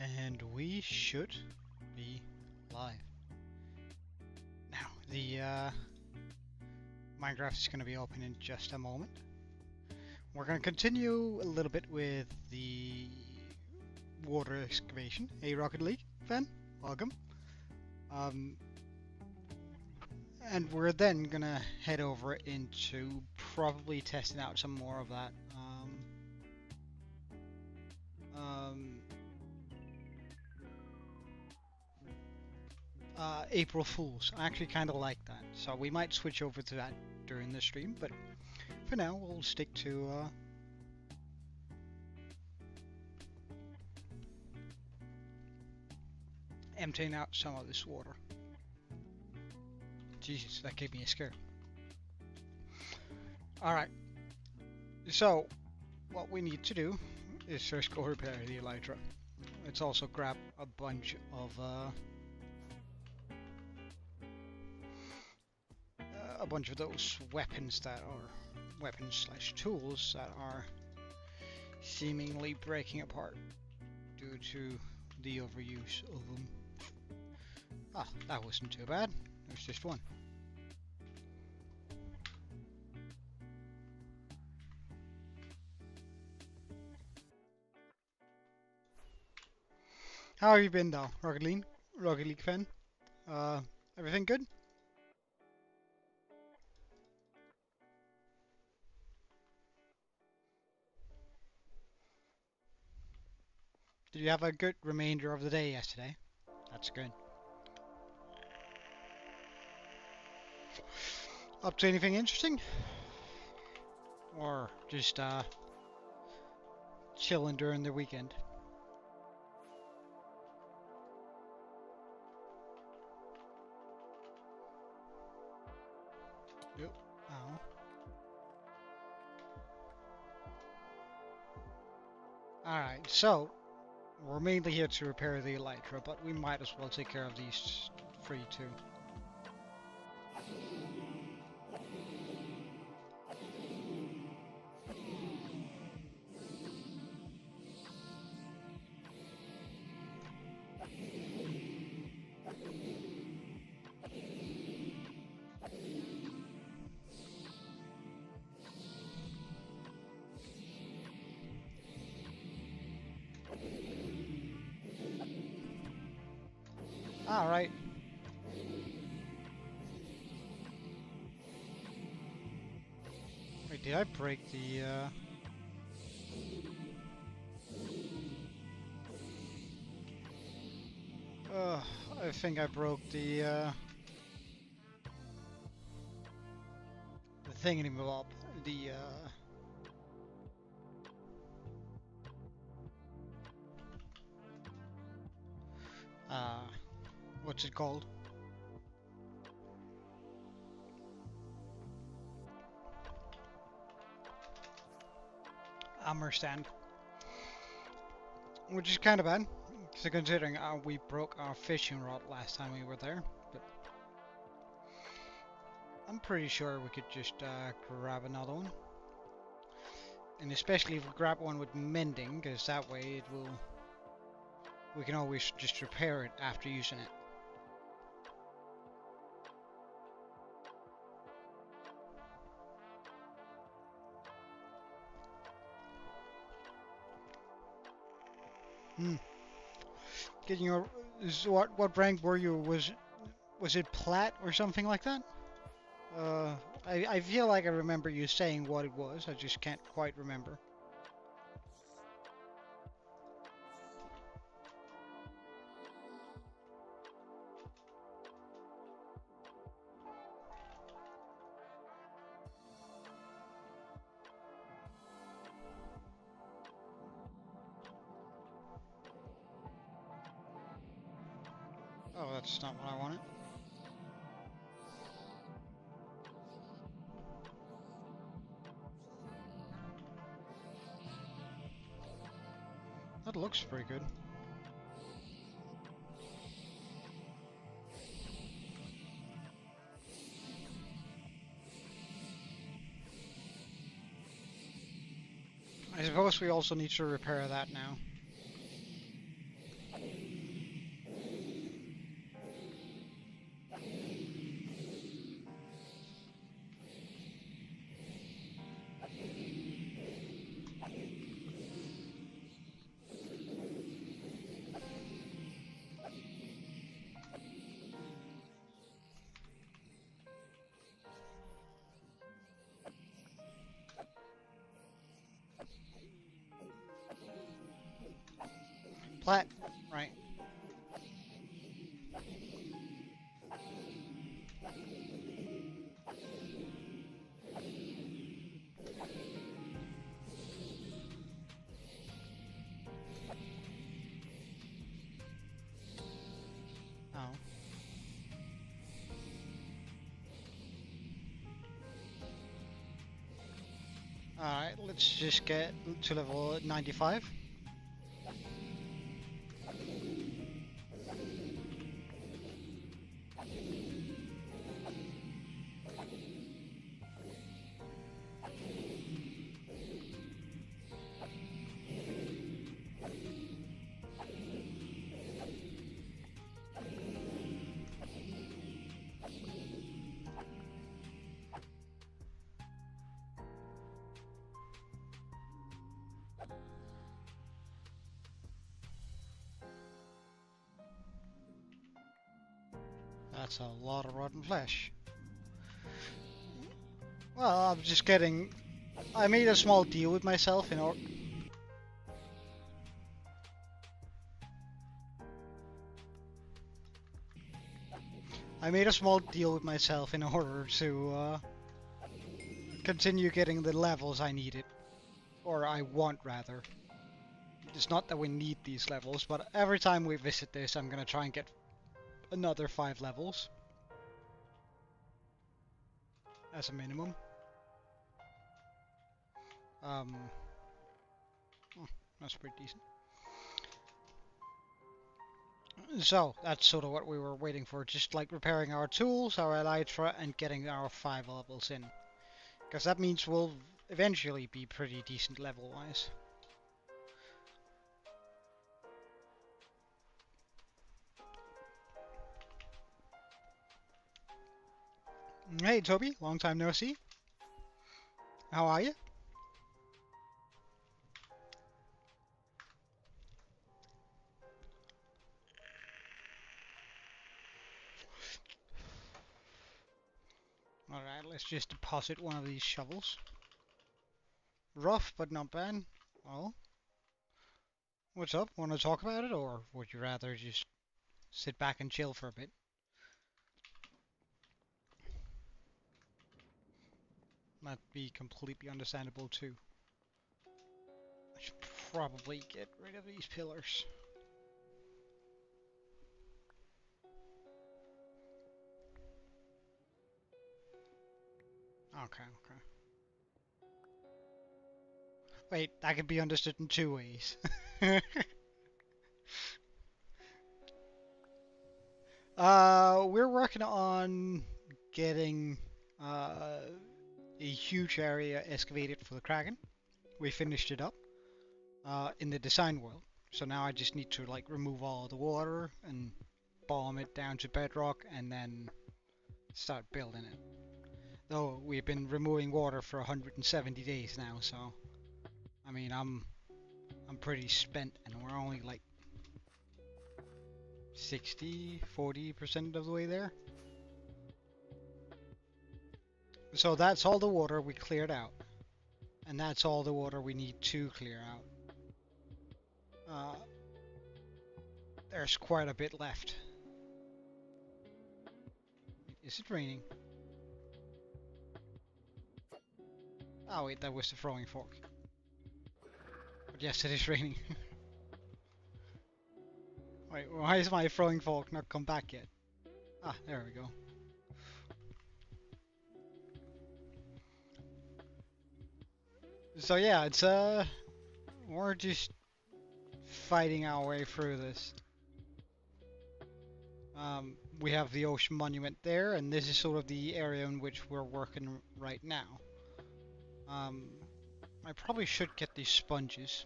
And we should be live. Now, the Minecraft is going to be open in just a moment. We're going to continue a little bit with the water excavation. Hey, Rocket League fan, welcome. And we're then going to head over into probably testing out some more of that. April Fools. I actually kind of like that, so we might switch over to that during the stream, but for now we'll stick to emptying out some of this water. Jesus, that gave me a scare. Alright, so what we need to do is first go repair the elytra. Let's also grab a bunch of those weapons that are weapons/tools that are seemingly breaking apart due to the overuse of them. Ah, that wasn't too bad. There's just one. How have you been though, Rocket League fan? Everything good? Did you have a good remainder of the day yesterday? That's good. Up to anything interesting? Or just chilling during the weekend? Yep. Oh. Alright, so we're mainly here to repair the elytra, but we might as well take care of these three too. Alright. Wait, did I break the I think I broke the thingamabobb, what's it called? Armor stand. Which is kind of bad, so considering we broke our fishing rod last time we were there, but I'm pretty sure we could just grab another one. And especially if we grab one with mending, because that way we can always just repair it after using it. Getting your what rank were you? Was it plat or something like that? I feel like I remember you saying what it was. I just can't quite remember. Oh, that's not what I wanted. That looks pretty good. I suppose we also need to repair that now. Plat. Right. Oh. Alright, let's just get to level 95. That's a lot of rotten flesh. Well, I'm just getting... I made a small deal with myself in order... I made a small deal with myself in order to continue getting the levels I needed. Or I want, rather. It's not that we need these levels, but every time we visit this, I'm gonna try and get another 5 levels. As a minimum. That's pretty decent. So, that's sort of what we were waiting for, just like repairing our tools, our elytra, and getting our 5 levels in. Because that means we'll eventually be pretty decent level-wise. Hey Toby, long time no see. How are you? Alright, let's just deposit one of these shovels. Rough, but not bad. Well, what's up? Want to talk about it, or would you rather just sit back and chill for a bit? That'd be completely understandable too. I should probably get rid of these pillars. Okay. Wait, that could be understood in 2 ways. We're working on getting a huge area excavated for the Kraken. We finished it up in the design world. So now I just need to like remove all the water and bomb it down to Bedrock and then start building it. Though we've been removing water for 170 days now, so I mean I'm pretty spent and we're only like 40% of the way there. So that's all the water we cleared out. And that's all the water we need to clear out. There's quite a bit left. Is it raining? Oh wait, that was the throwing fork. But yes, it is raining. Wait, why is my throwing fork not come back yet? Ah, there we go. So yeah, it's we're just fighting our way through this. We have the ocean monument there, and this is sort of the area in which we're working right now. I probably should get these sponges.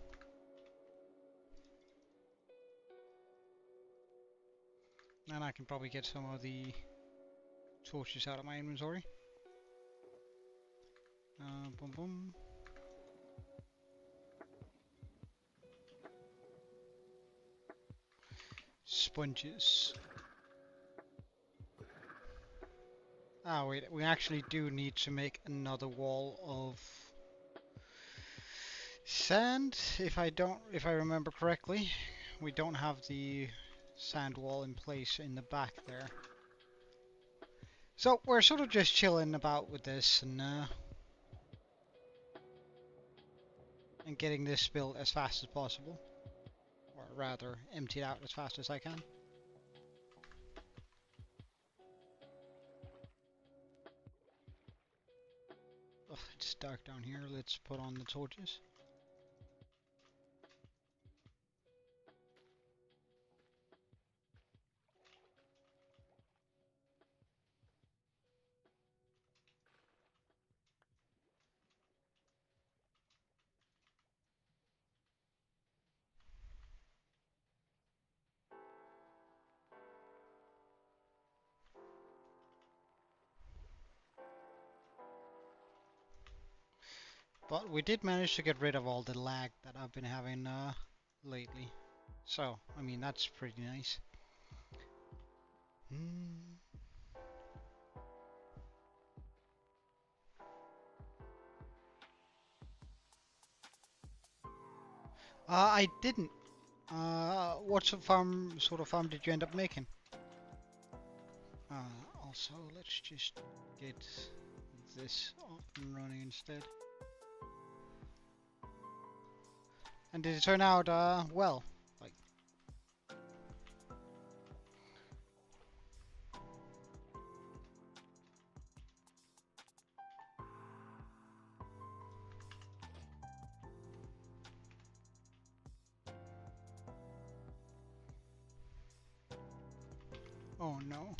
And I can probably get some of the torches out of my inventory. Boom boom. Sponges. Ah wait, we actually do need to make another wall of sand, if I remember correctly, we don't have the sand wall in place in the back there. So we're sort of just chilling about with this and getting this built as fast as possible. Or rather, emptied out as fast as I can. Ugh, it's dark down here. Let's put on the torches. But we did manage to get rid of all the lag that I've been having lately. So, I mean, that's pretty nice. I didn't. What sort of farm did you end up making? Also, let's just get this up and running instead. And did it turn out well? Like, oh no.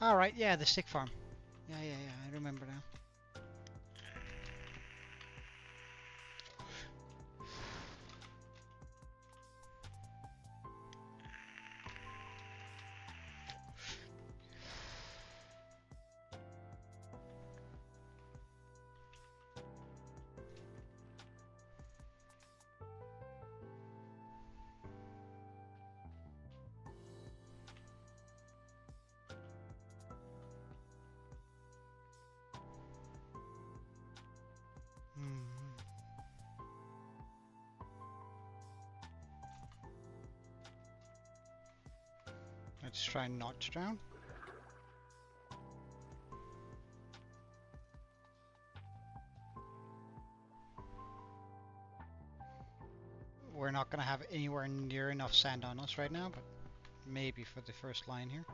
Alright, yeah, the stick farm. Yeah, I remember now. Let's try not to drown. We're not going to have anywhere near enough sand on us right now, but maybe for the first line here.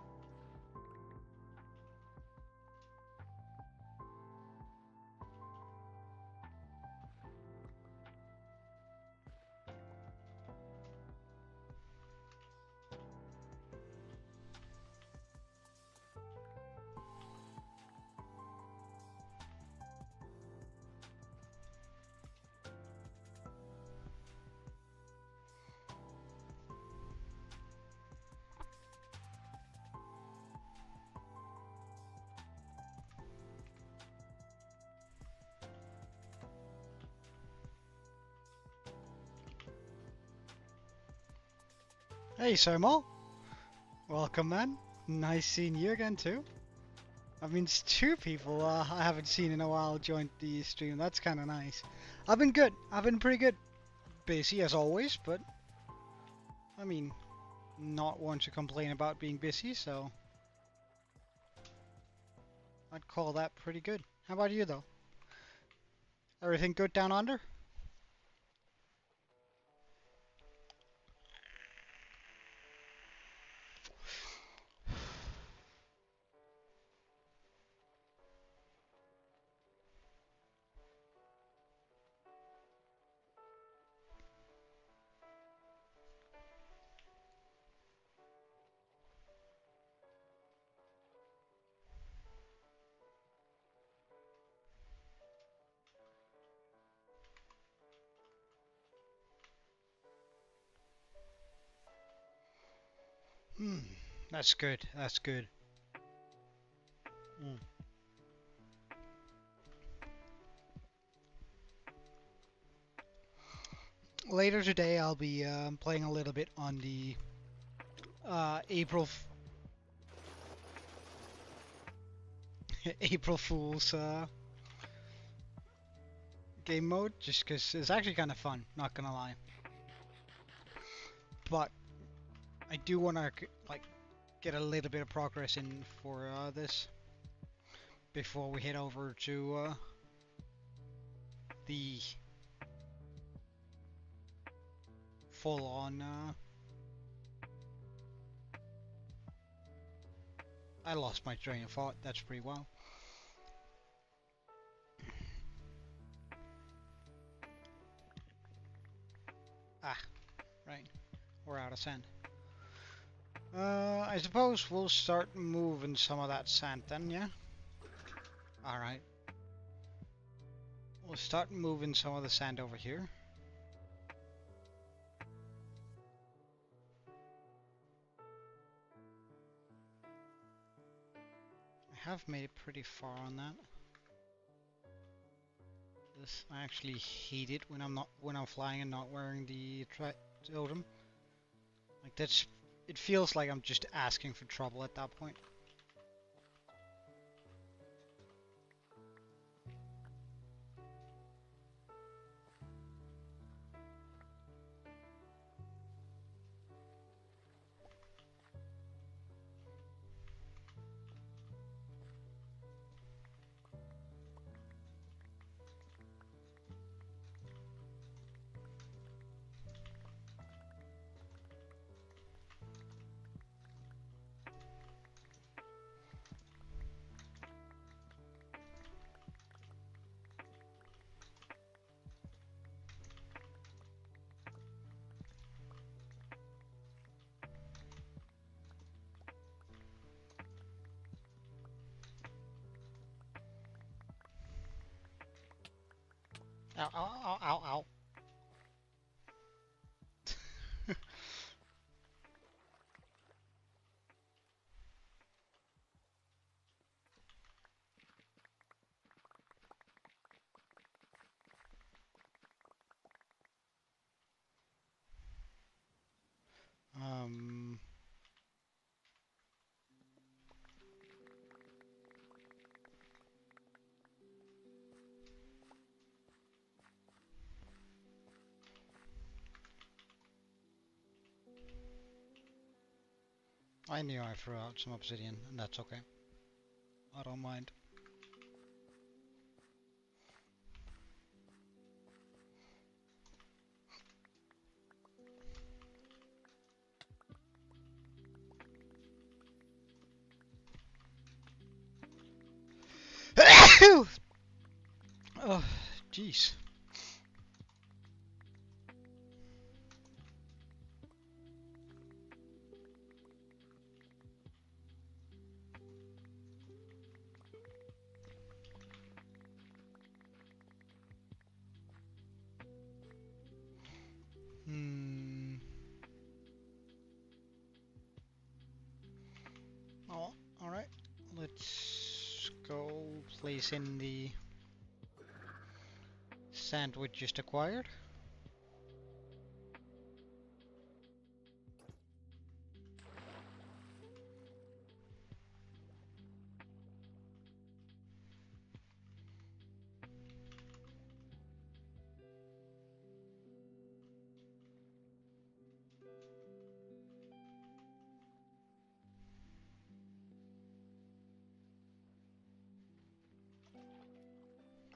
Hey Sermo, welcome man. Nice seeing you again too. I mean, it's two people I haven't seen in a while joined the stream. That's kind of nice. I've been good. I've been pretty good. Busy as always, but I mean, not one to complain about being busy, so I'd call that pretty good. How about you though? Everything good down under? That's good. That's good. Later today, I'll be playing a little bit on the April April Fool's game mode, just because it's actually kind of fun, not gonna lie. But I do want to like get a little bit of progress in for this before we head over to the full-on. I lost my train of thought. That's pretty well. Ah, right. We're out of sand. I suppose we'll start moving some of that sand then, yeah? Alright. We'll start moving some of the sand over here. I have made it pretty far on that. This I actually hate it when I'm flying and not wearing the totem. Like it feels like I'm just asking for trouble at that point. Ow, ow, ow, ow, ow. Um... I knew I threw out some obsidian, and that's okay. I don't mind. Oh, jeez. Hmm. Oh, all right. Let's go place in the sand we just acquired.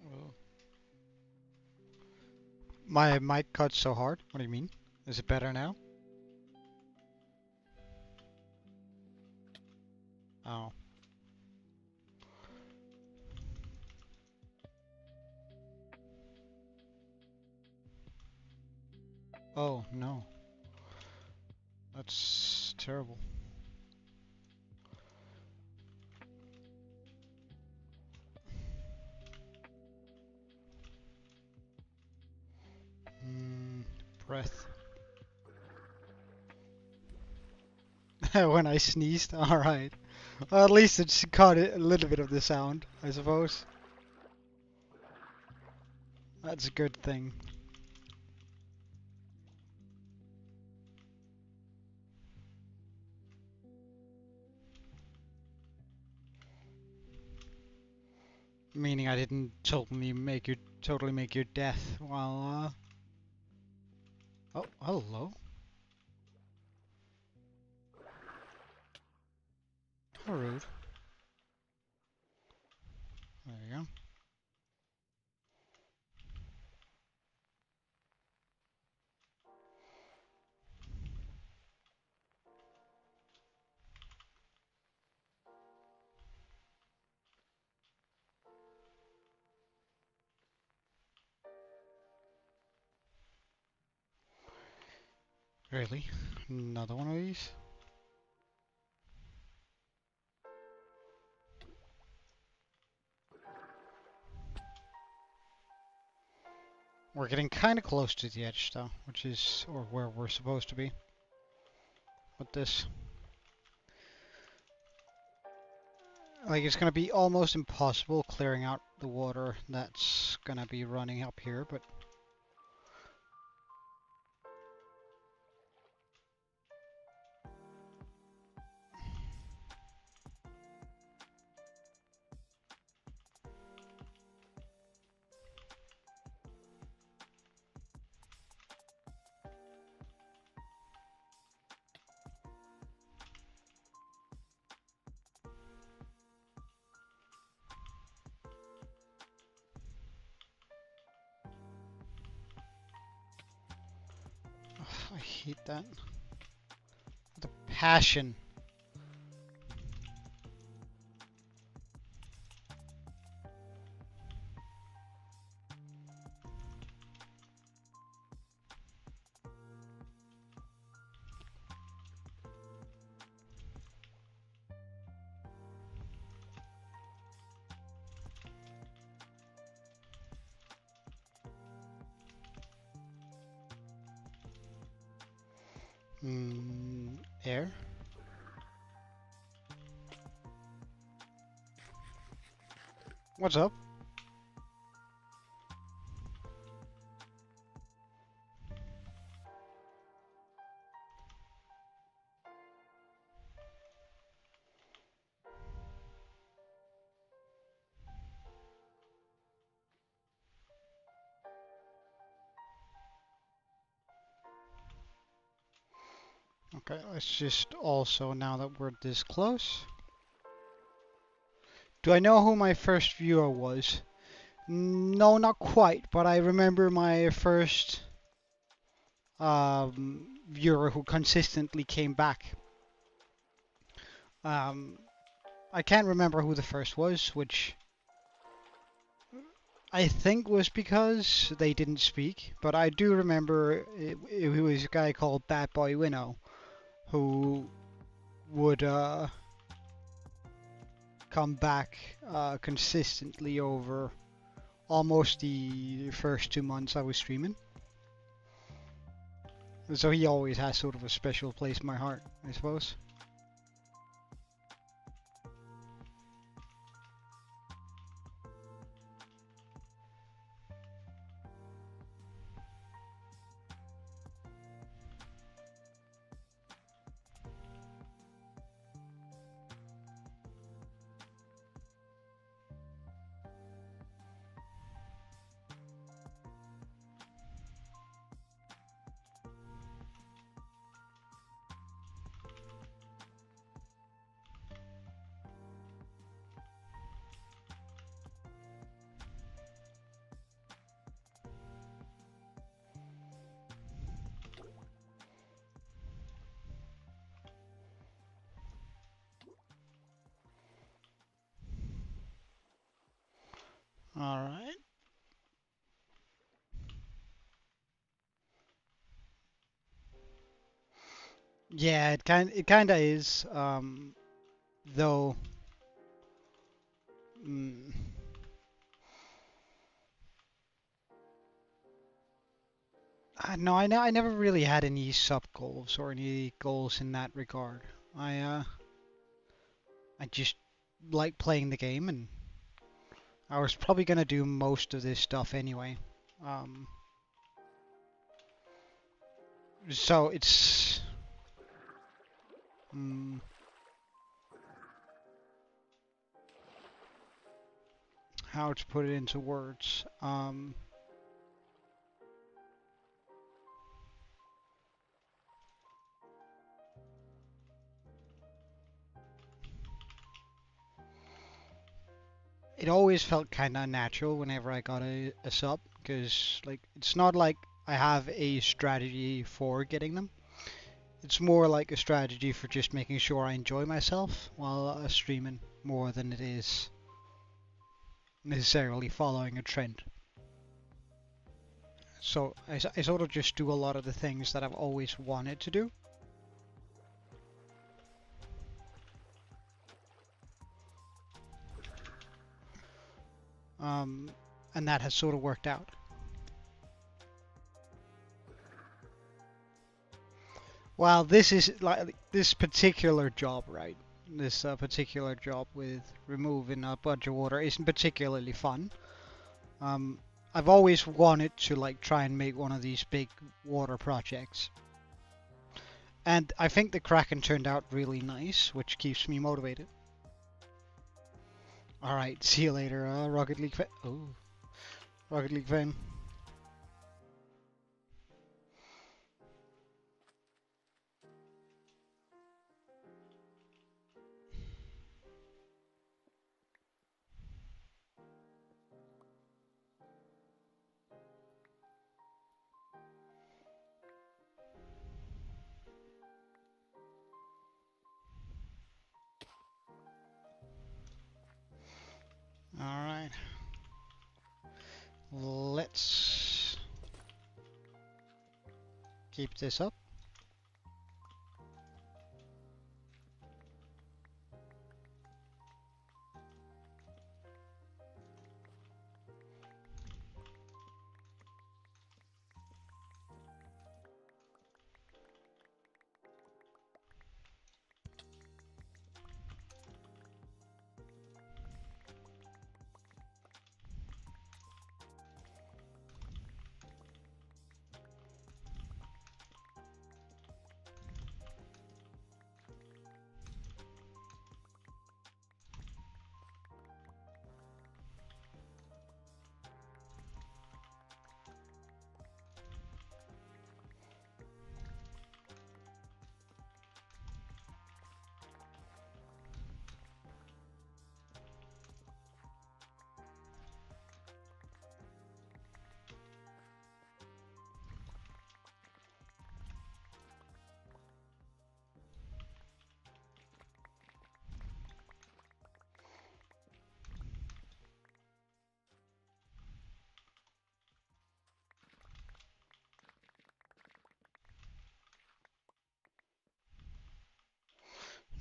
Oh. My mic cut so hard. What do you mean? Is it better now? Oh. Oh, no. That's terrible. Breath. When I sneezed? Alright. Well, at least it's caught a little bit of the sound, I suppose. That's a good thing. Meaning I didn't totally make your death while oh, hello. How rude. There you go. Really? Another one of these? We're getting kind of close to the edge though, which is, or where we're supposed to be with this. Like, it's gonna be almost impossible clearing out the water that's gonna be running up here, but I hate that. The passion. Air. What's up? Okay, let's just also, now that we're this close. Do I know who my first viewer was? No, not quite, but I remember my first viewer who consistently came back. I can't remember who the first was, which I think was because they didn't speak, but I do remember it was a guy called Bad Boy Winnow who would come back consistently over almost the first 2 months I was streaming. So he always has sort of a special place in my heart, I suppose. All right. Yeah, it kind of is. Though. Mm, no, I never really had any sub goals or any goals in that regard. I just like playing the game, and I was probably gonna do most of this stuff anyway. Um, so it's. how to put it into words. It always felt kind of natural whenever I got a sub, because like it's not like I have a strategy for getting them. It's more like a strategy for just making sure I enjoy myself while streaming more than it is necessarily following a trend. So I sort of just do a lot of the things that I've always wanted to do. And that has sort of worked out. Well, this is like this particular job, right? This particular job with removing a bunch of water isn't particularly fun. I've always wanted to like try and make one of these big water projects. And I think the Kraken turned out really nice, which keeps me motivated. Alright, see you later, Rocket League fan. Oh, Rocket League fan. Alright. Let's keep this up.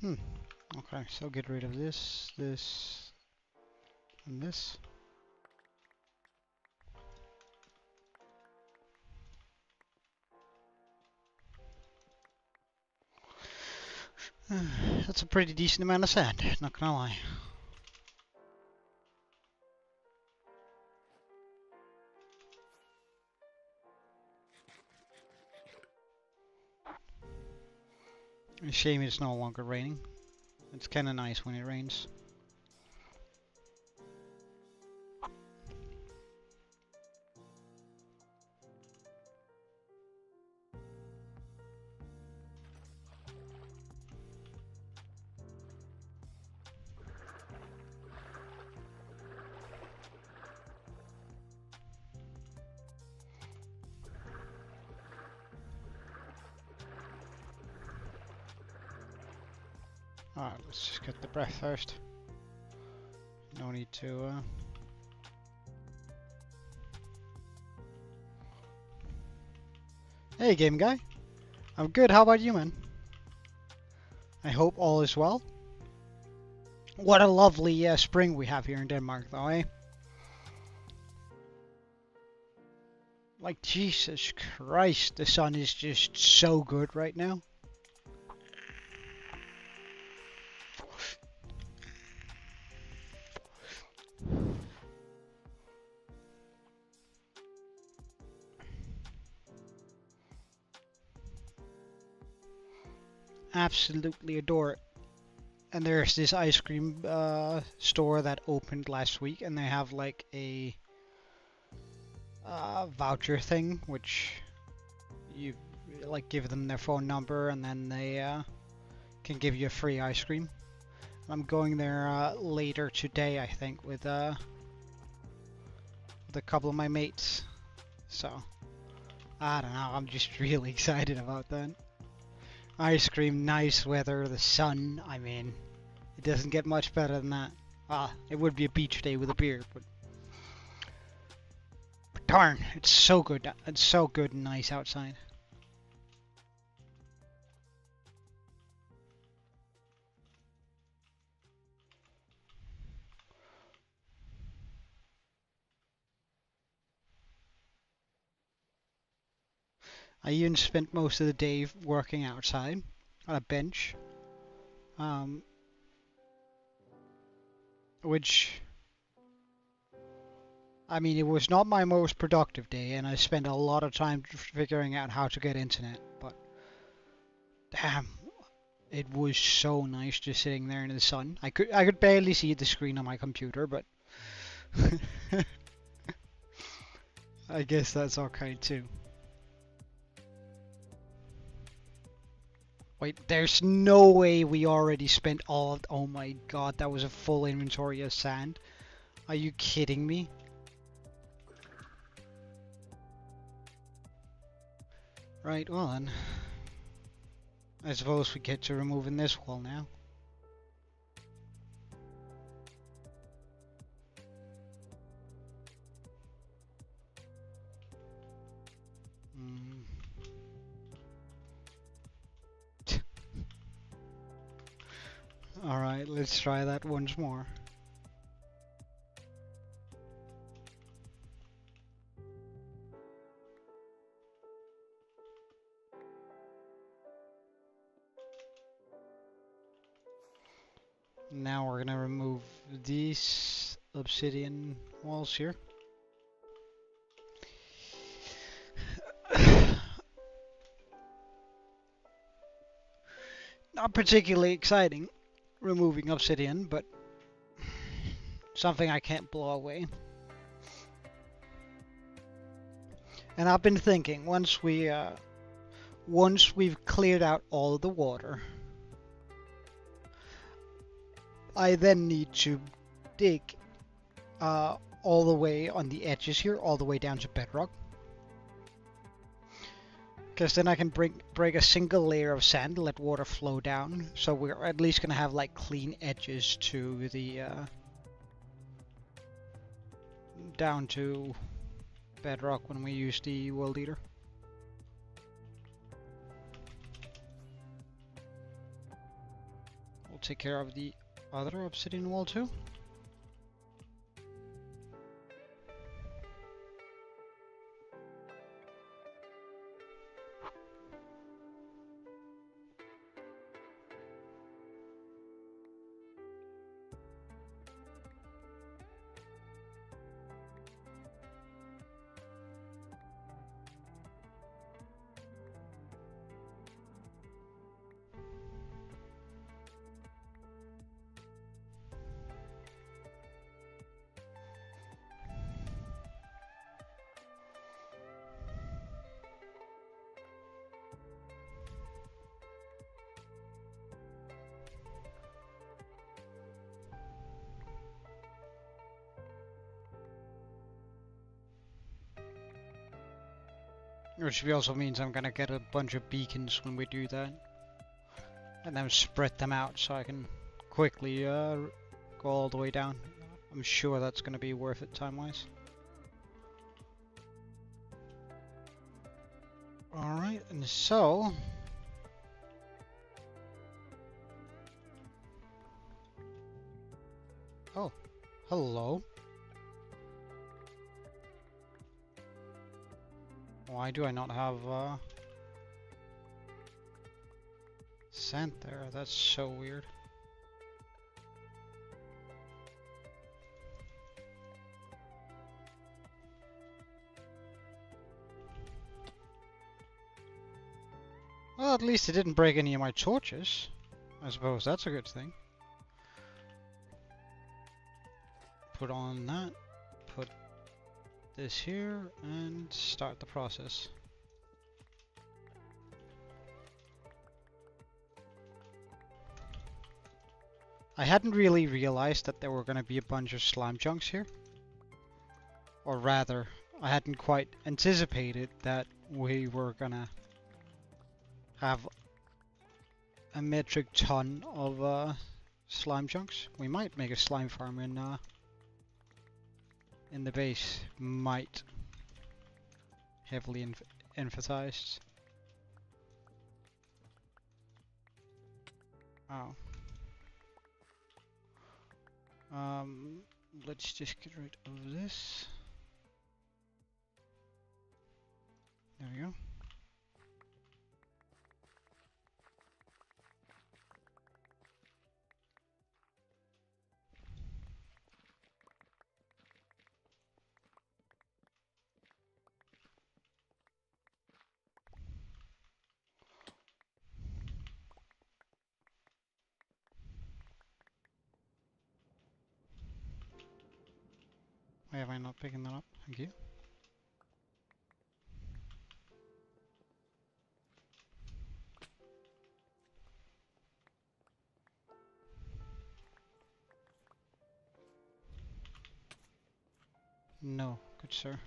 Okay, so get rid of this, this, and this. That's a pretty decent amount of sand, not gonna lie. A shame it's no longer raining. It's kinda nice when it rains. Alright, let's just get the breath first. No need to Hey game guy. I'm good, how about you, man? I hope all is well. What a lovely spring we have here in Denmark though, eh? Like Jesus Christ, the sun is just so good right now. Absolutely adore it. And there's this ice cream store that opened last week, and they have like a voucher thing, which you like give them their phone number, and then they can give you a free ice cream. I'm going there later today, I think, with a couple of my mates. So I don't know. I'm just really excited about that. Ice cream, nice weather, the sun. I mean, it doesn't get much better than that. It would be a beach day with a beer, but darn, it's so good. It's so good and nice outside. I even spent most of the day working outside on a bench, which, I mean, it was not my most productive day, and I spent a lot of time figuring out how to get internet, but damn, it was so nice just sitting there in the sun. I could barely see the screen on my computer, but I guess that's okay too. Wait, there's no way we already spent all of... Oh my god, that was a full inventory of sand. Are you kidding me? Right, well then. I suppose we get to removing this wall now. Alright, let's try that once more. Now we're gonna remove these obsidian walls here. Not particularly exciting, removing obsidian, but something I can't blow away. And I've been thinking, once we've cleared out all of the water, I then need to dig all the way on the edges here, all the way down to bedrock. Because then I can break a single layer of sand, let water flow down, so we're at least going to have like clean edges to the down to bedrock when we use the world eater. We'll take care of the other obsidian wall too. Which also means I'm gonna get a bunch of beacons when we do that. And then spread them out so I can quickly go all the way down. I'm sure that's gonna be worth it time-wise. Alright, and so... Oh, hello. Why do I not have sand there? That's so weird. Well, at least it didn't break any of my torches. I suppose that's a good thing. put on that, put this here, and start the process. I hadn't really realized that there were going to be a bunch of slime chunks here. Or rather, I hadn't quite anticipated that we were going to have a metric ton of slime chunks. We might make a slime farm in the base. Might. Heavily emphasized. Oh. Let's just get rid of this. There we go. Why am I not picking that up? Thank you. No, good sir.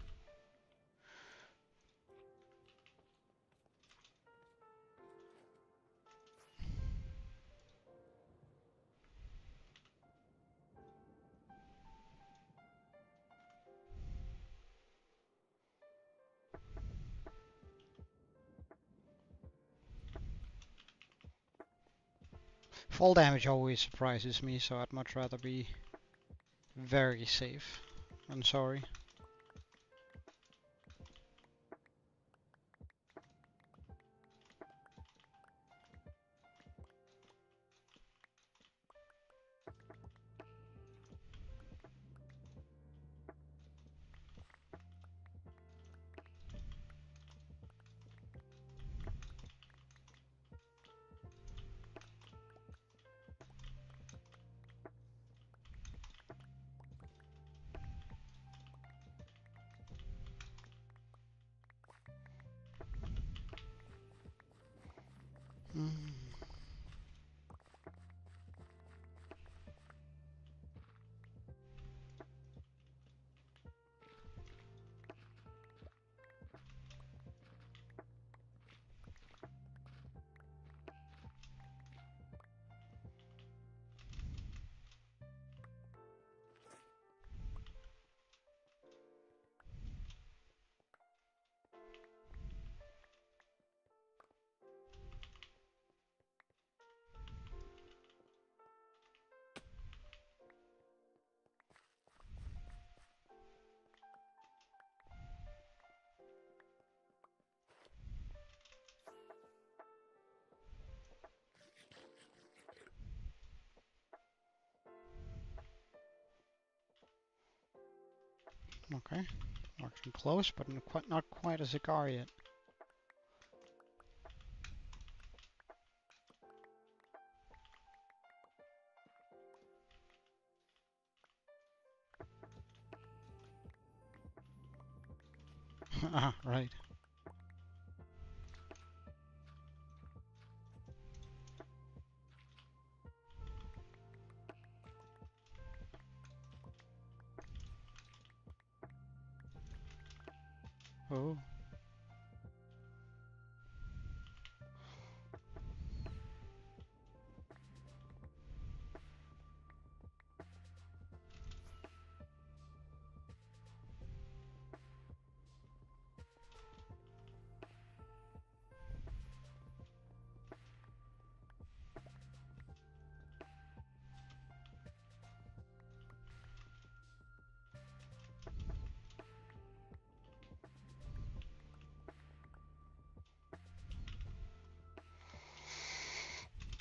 Fall damage always surprises me, so I'd much rather be very safe than sorry. Okay, working close, but not quite a cigar yet. Ah, right. Oh.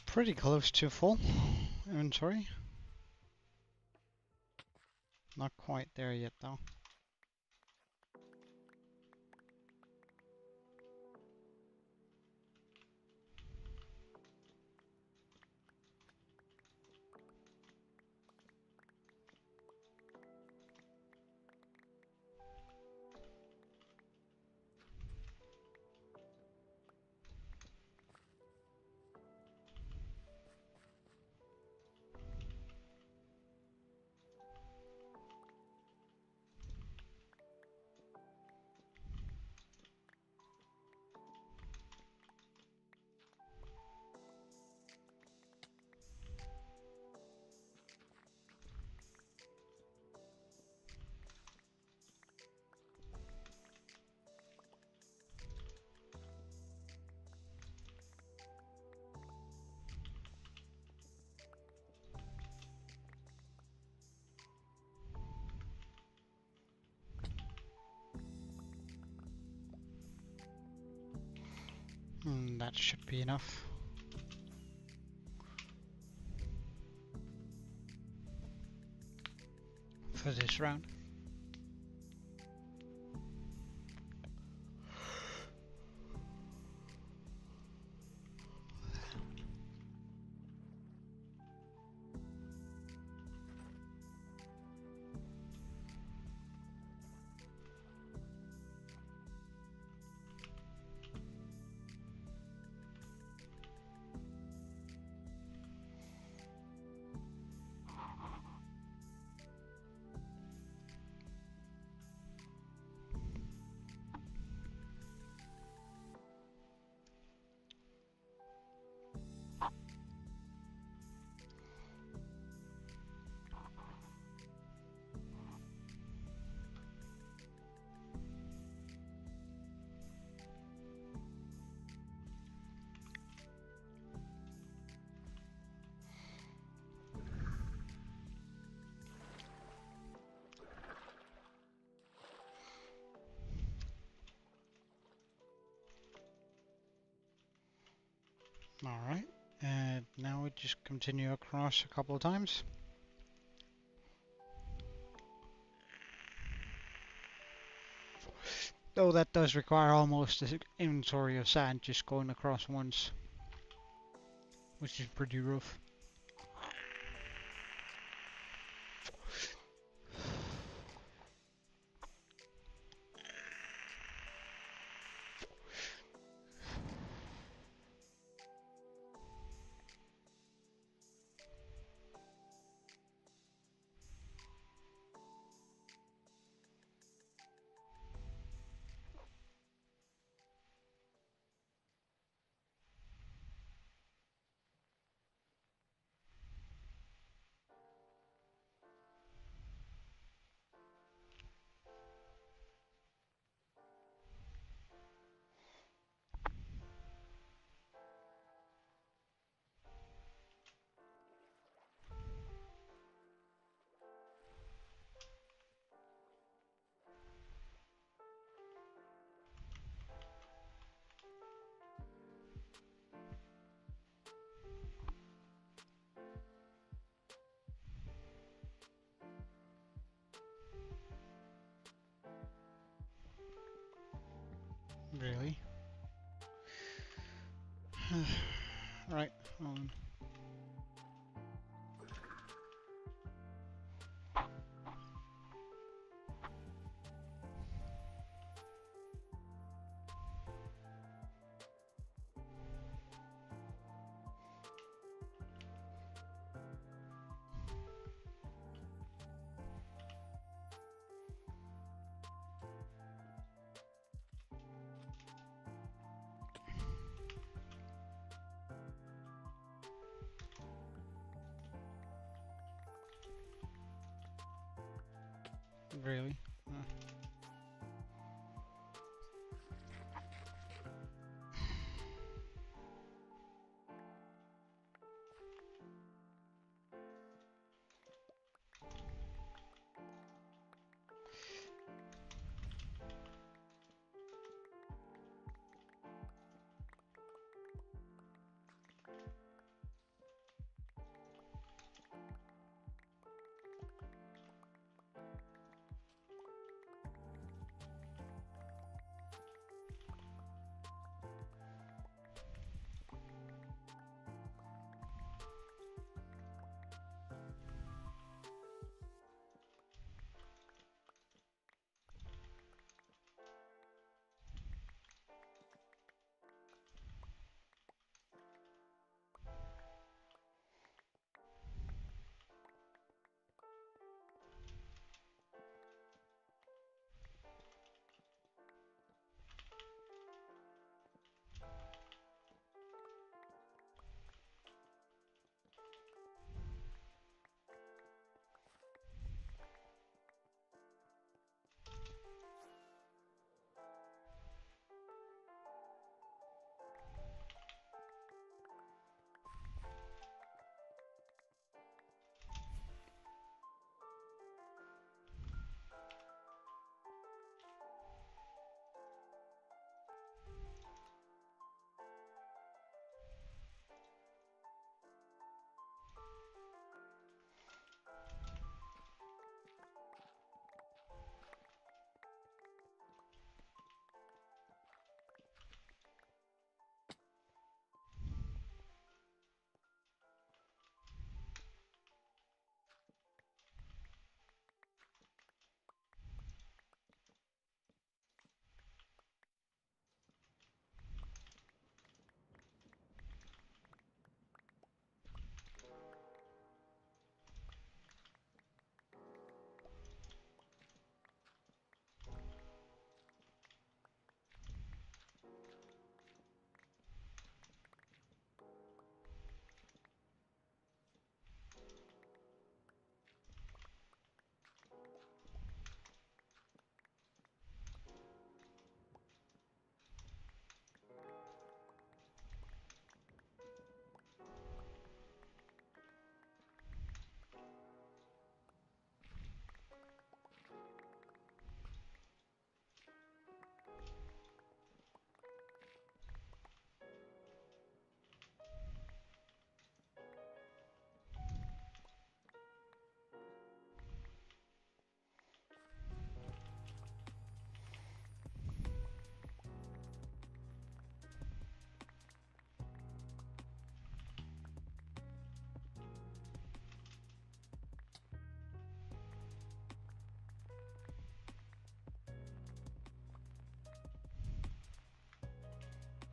Pretty close to full inventory. Not quite there yet though. That should be enough. For this round. Alright, and now we just continue across a couple of times. Though that does require almost an inventory of sand just going across once, which is pretty rough. Really? Right. Really?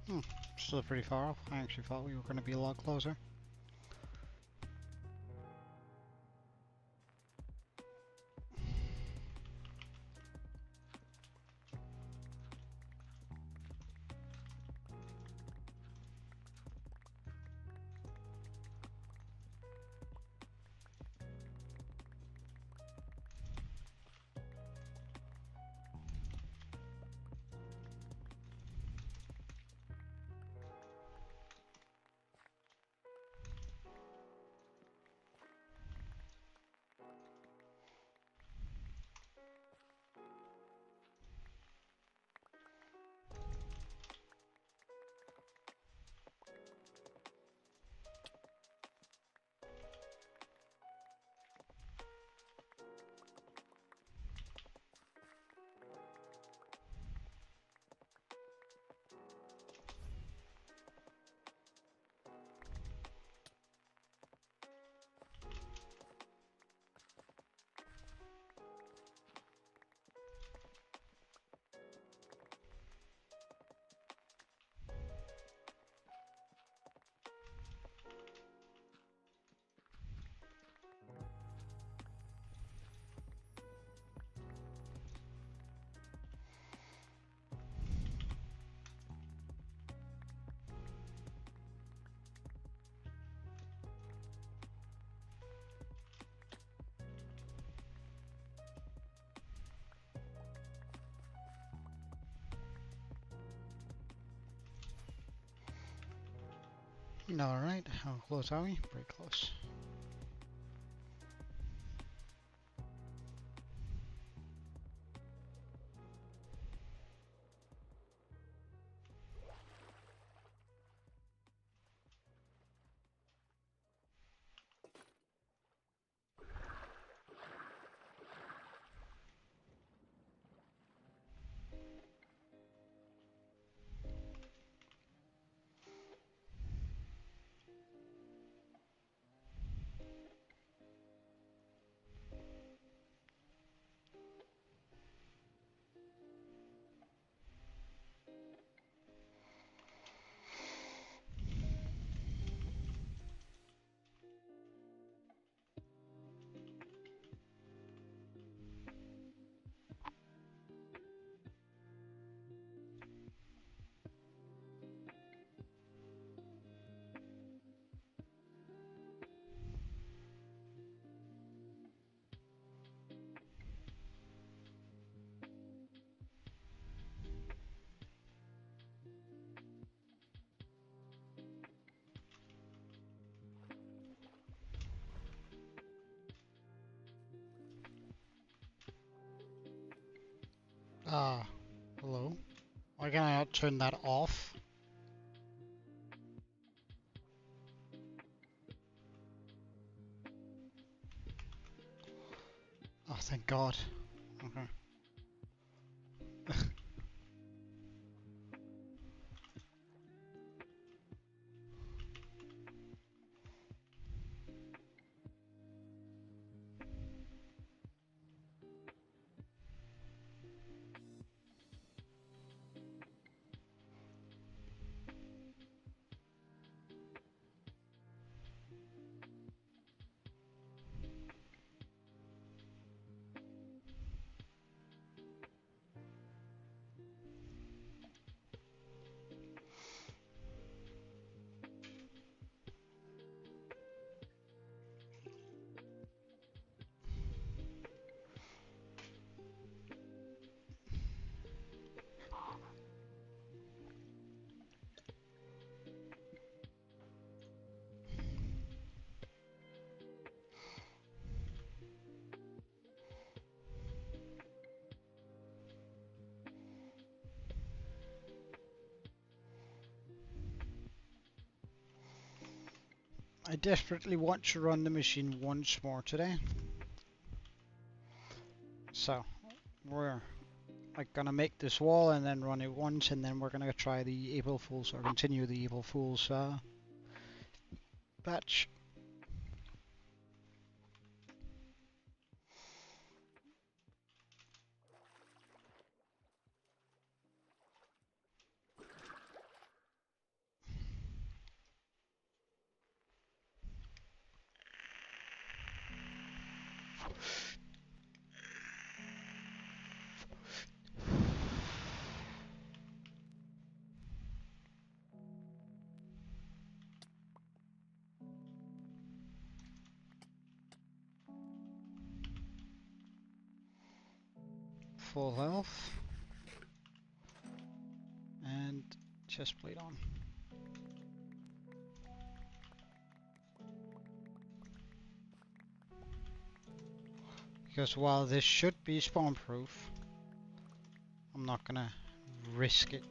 Hmm, still pretty far off. I actually thought we were going to be a lot closer. Alright, how close are we? Pretty close. Hello? Why can I not turn that off? Oh, thank God. Okay. I desperately want to run the machine once more today. So, we're like gonna make this wall and then run it once, and then we're gonna try the April Fools, or continue the April Fools batch. Full health. And chest plate on. Because while this should be spawn proof, I'm not gonna risk it.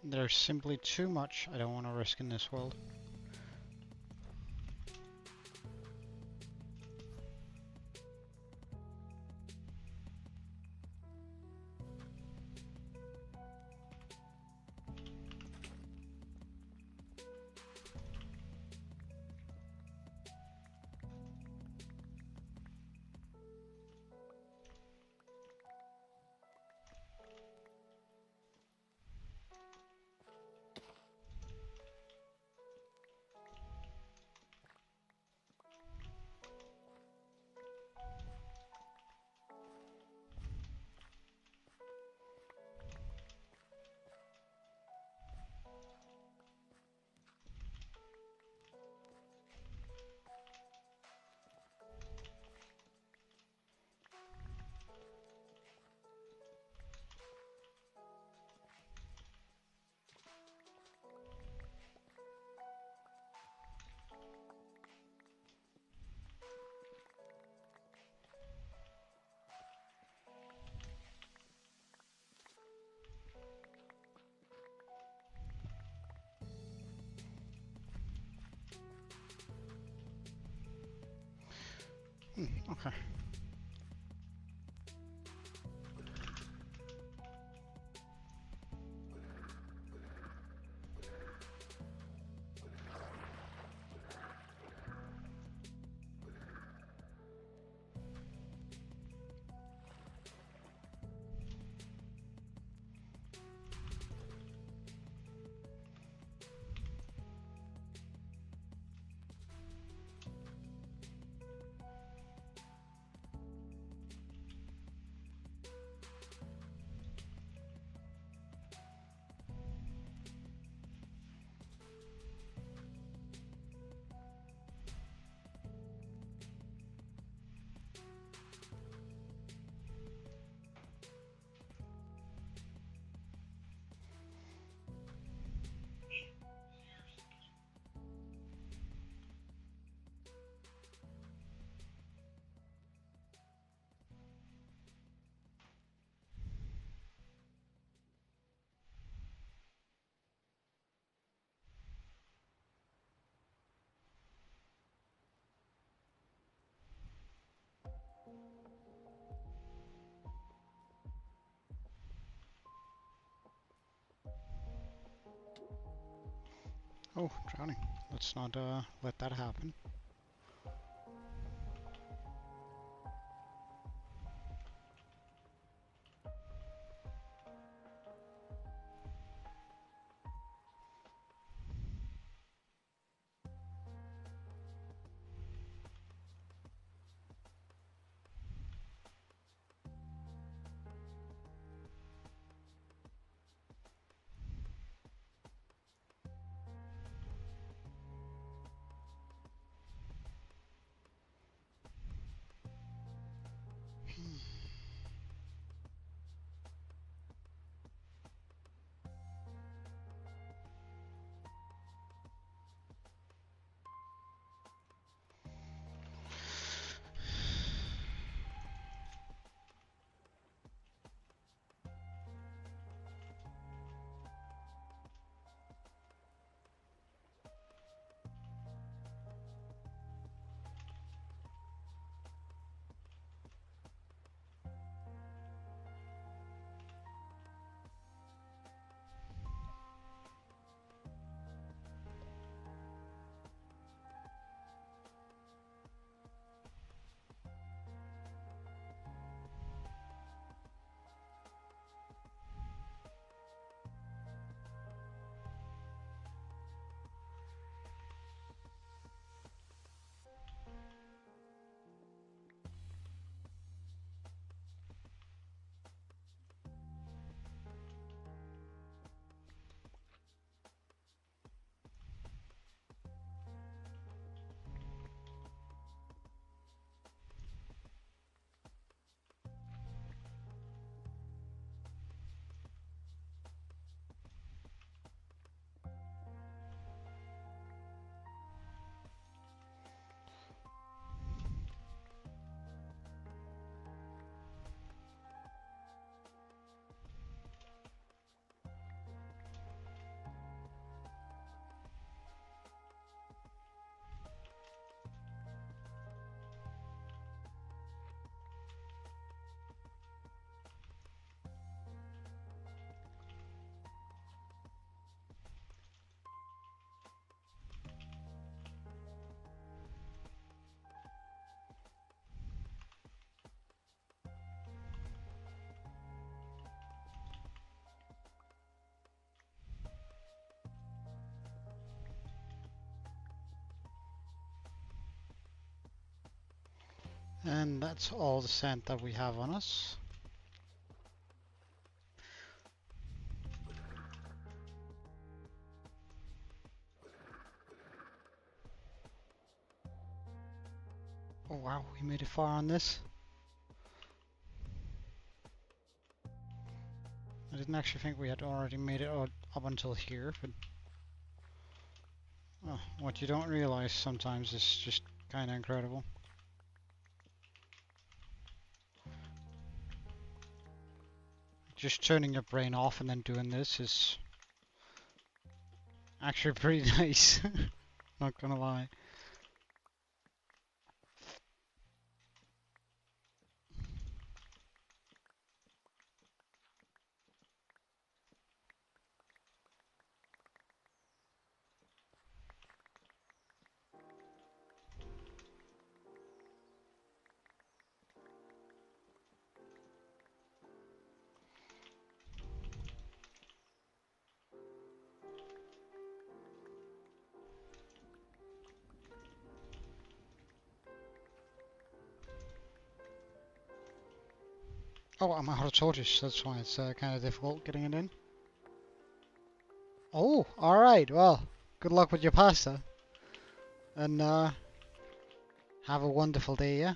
There's simply too much I don't want to risk in this world. Okay. Oh, drowning. Let's not let that happen. And that's all the sand that we have on us. Oh wow, we made it far on this. I didn't actually think we had already made it up until here, but oh, what you don't realize sometimes is just kind of incredible. Just turning your brain off and then doing this is actually pretty nice. Not gonna lie. Oh, I'm out of tortoise, that's why it's kind of difficult getting it in. Oh, alright, well, good luck with your pasta. And have a wonderful day, yeah?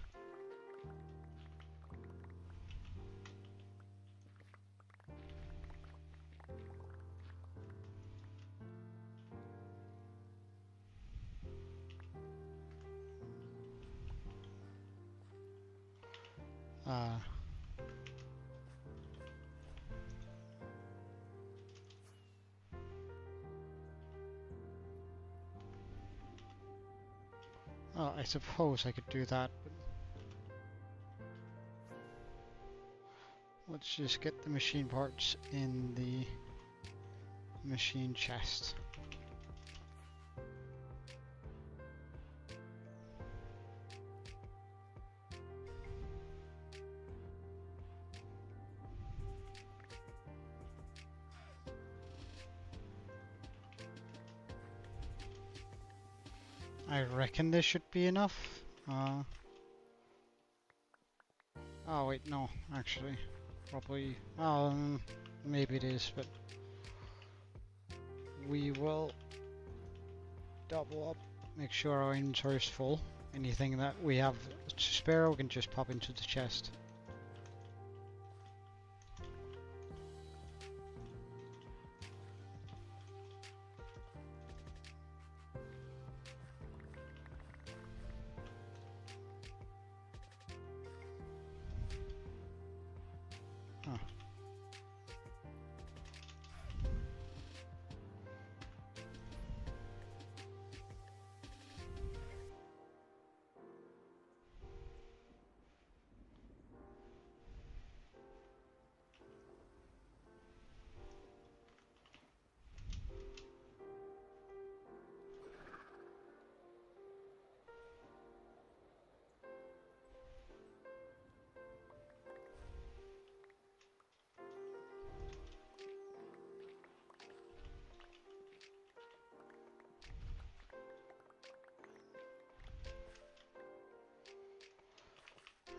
Uh, oh, I suppose I could do that, but let's just get the machine parts in the machine chest. I reckon this should be enough. Oh wait, no, actually, probably. Maybe it is, but we will double up, make sure our inventory is full. Anything that we have to spare, we can just pop into the chest. Oh.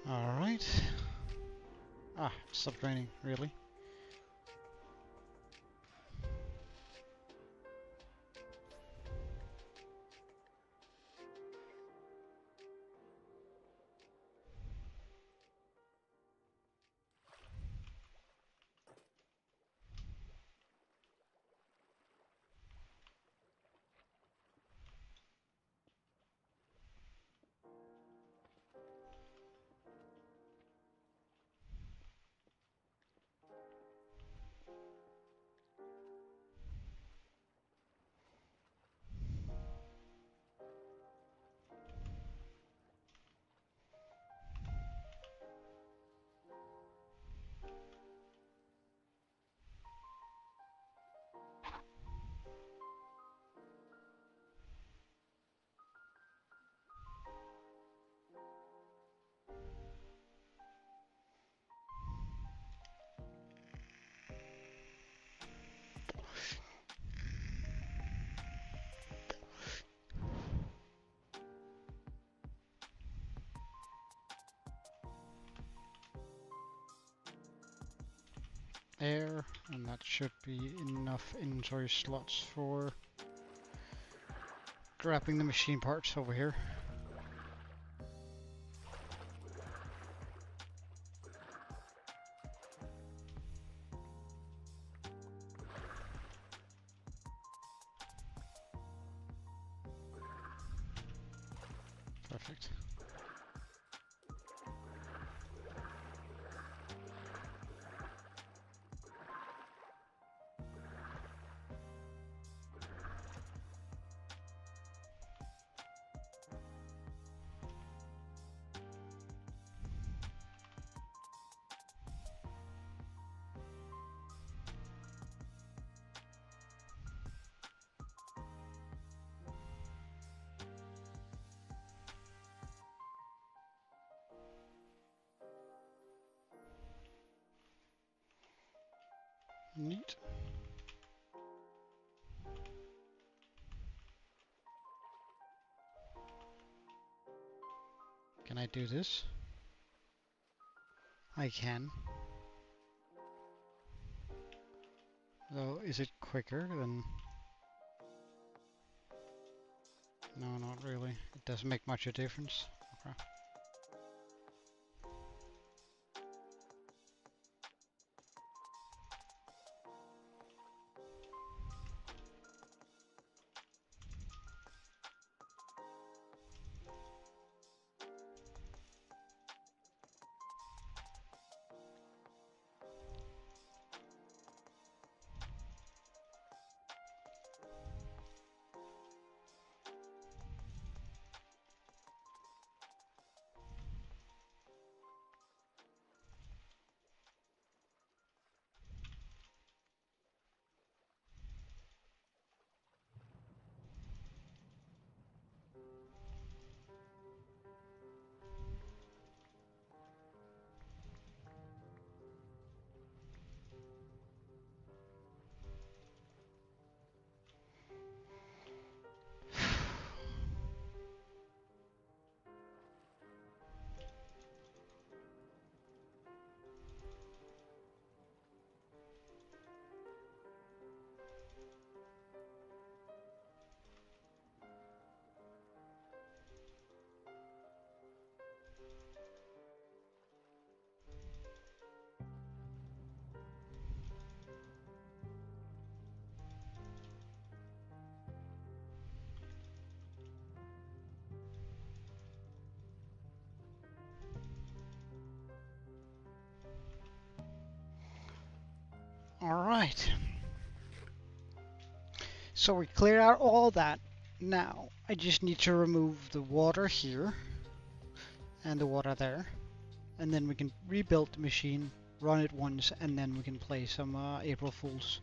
Alright. Ah, it stopped raining, really? air, and that should be enough inventory slots for grabbing the machine parts over here. Perfect. Neat. Can I do this? I can. Though, is it quicker than... No, not really. It doesn't make much of a difference. Okay. Alright. So we cleared out all that. Now, I just need to remove the water here and the water there. And then we can rebuild the machine, run it once, and then we can play some April Fools.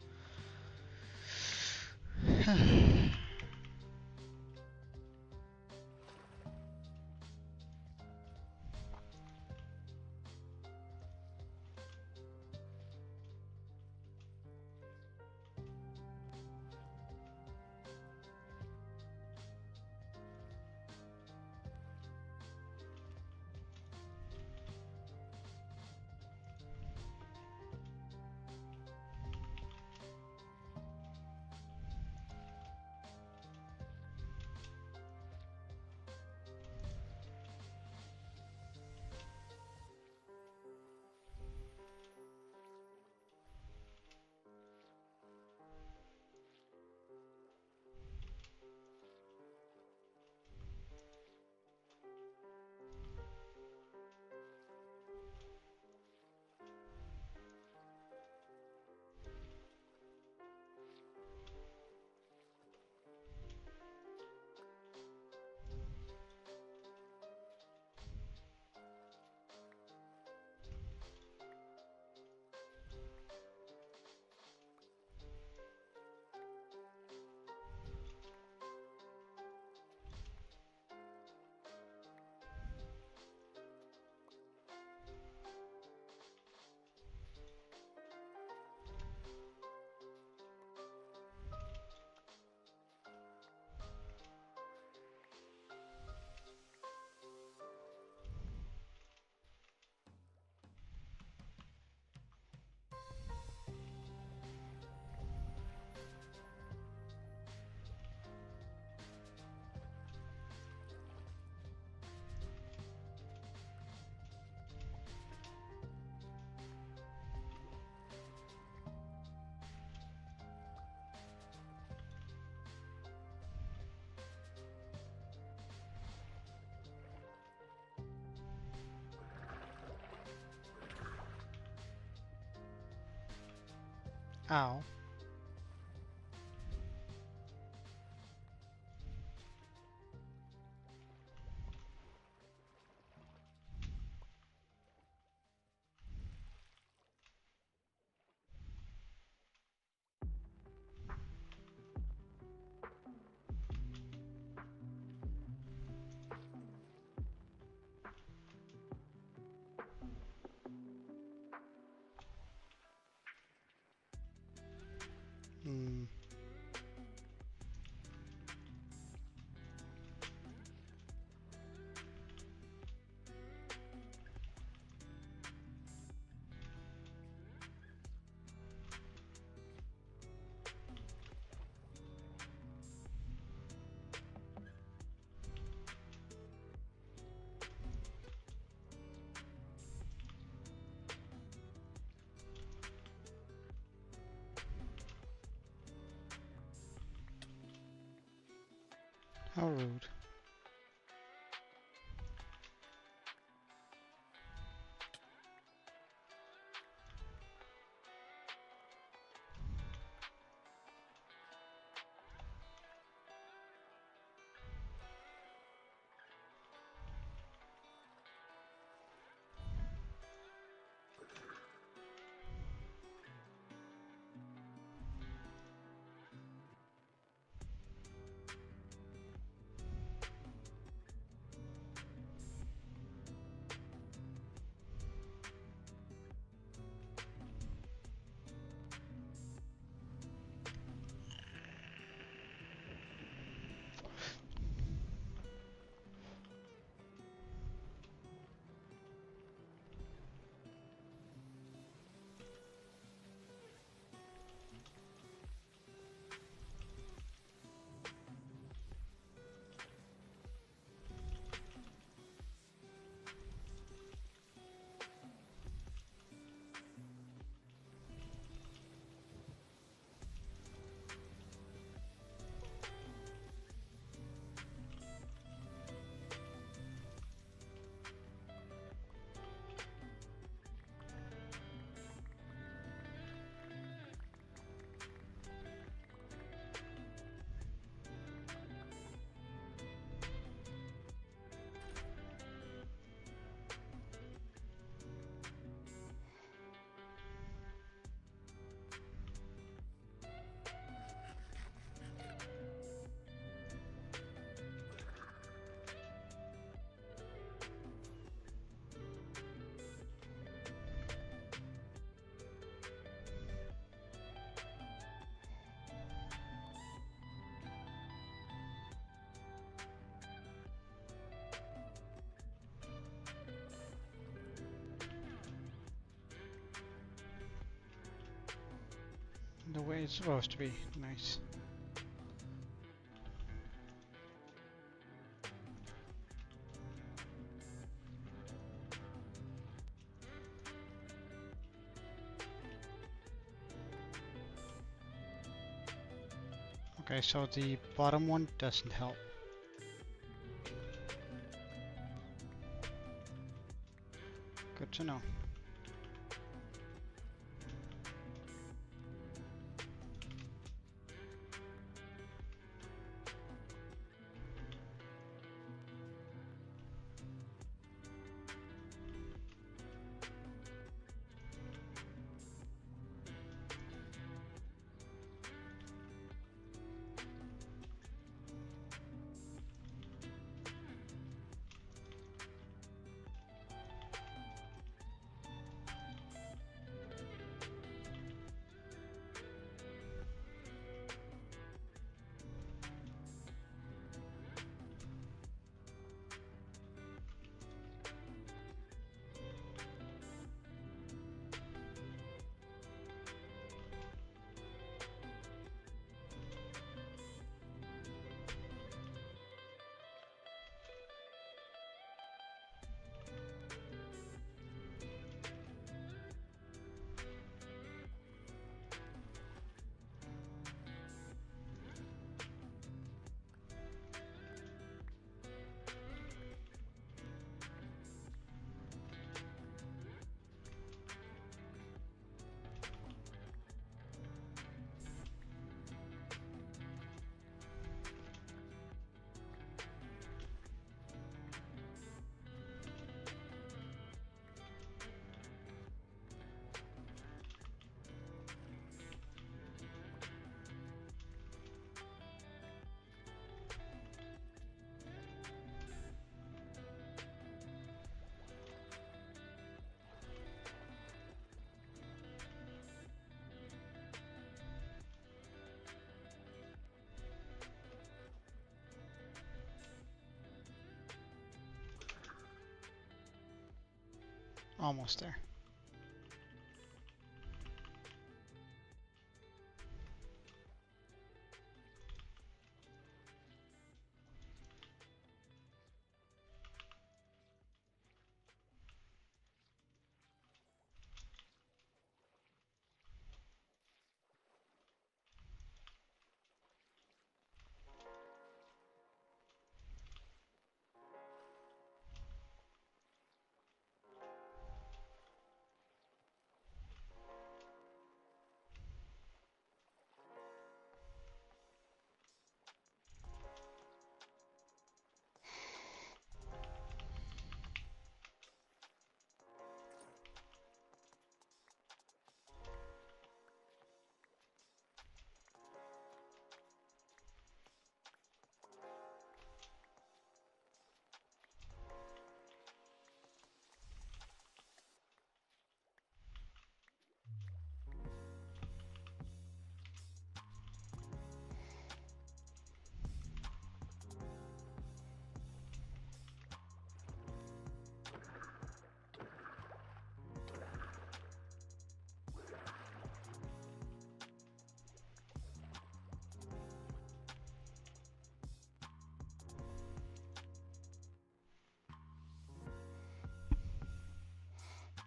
Ow. Hmm. How rude. The way it's supposed to be. Nice. Okay, so the bottom one doesn't help. Good to know. Almost there.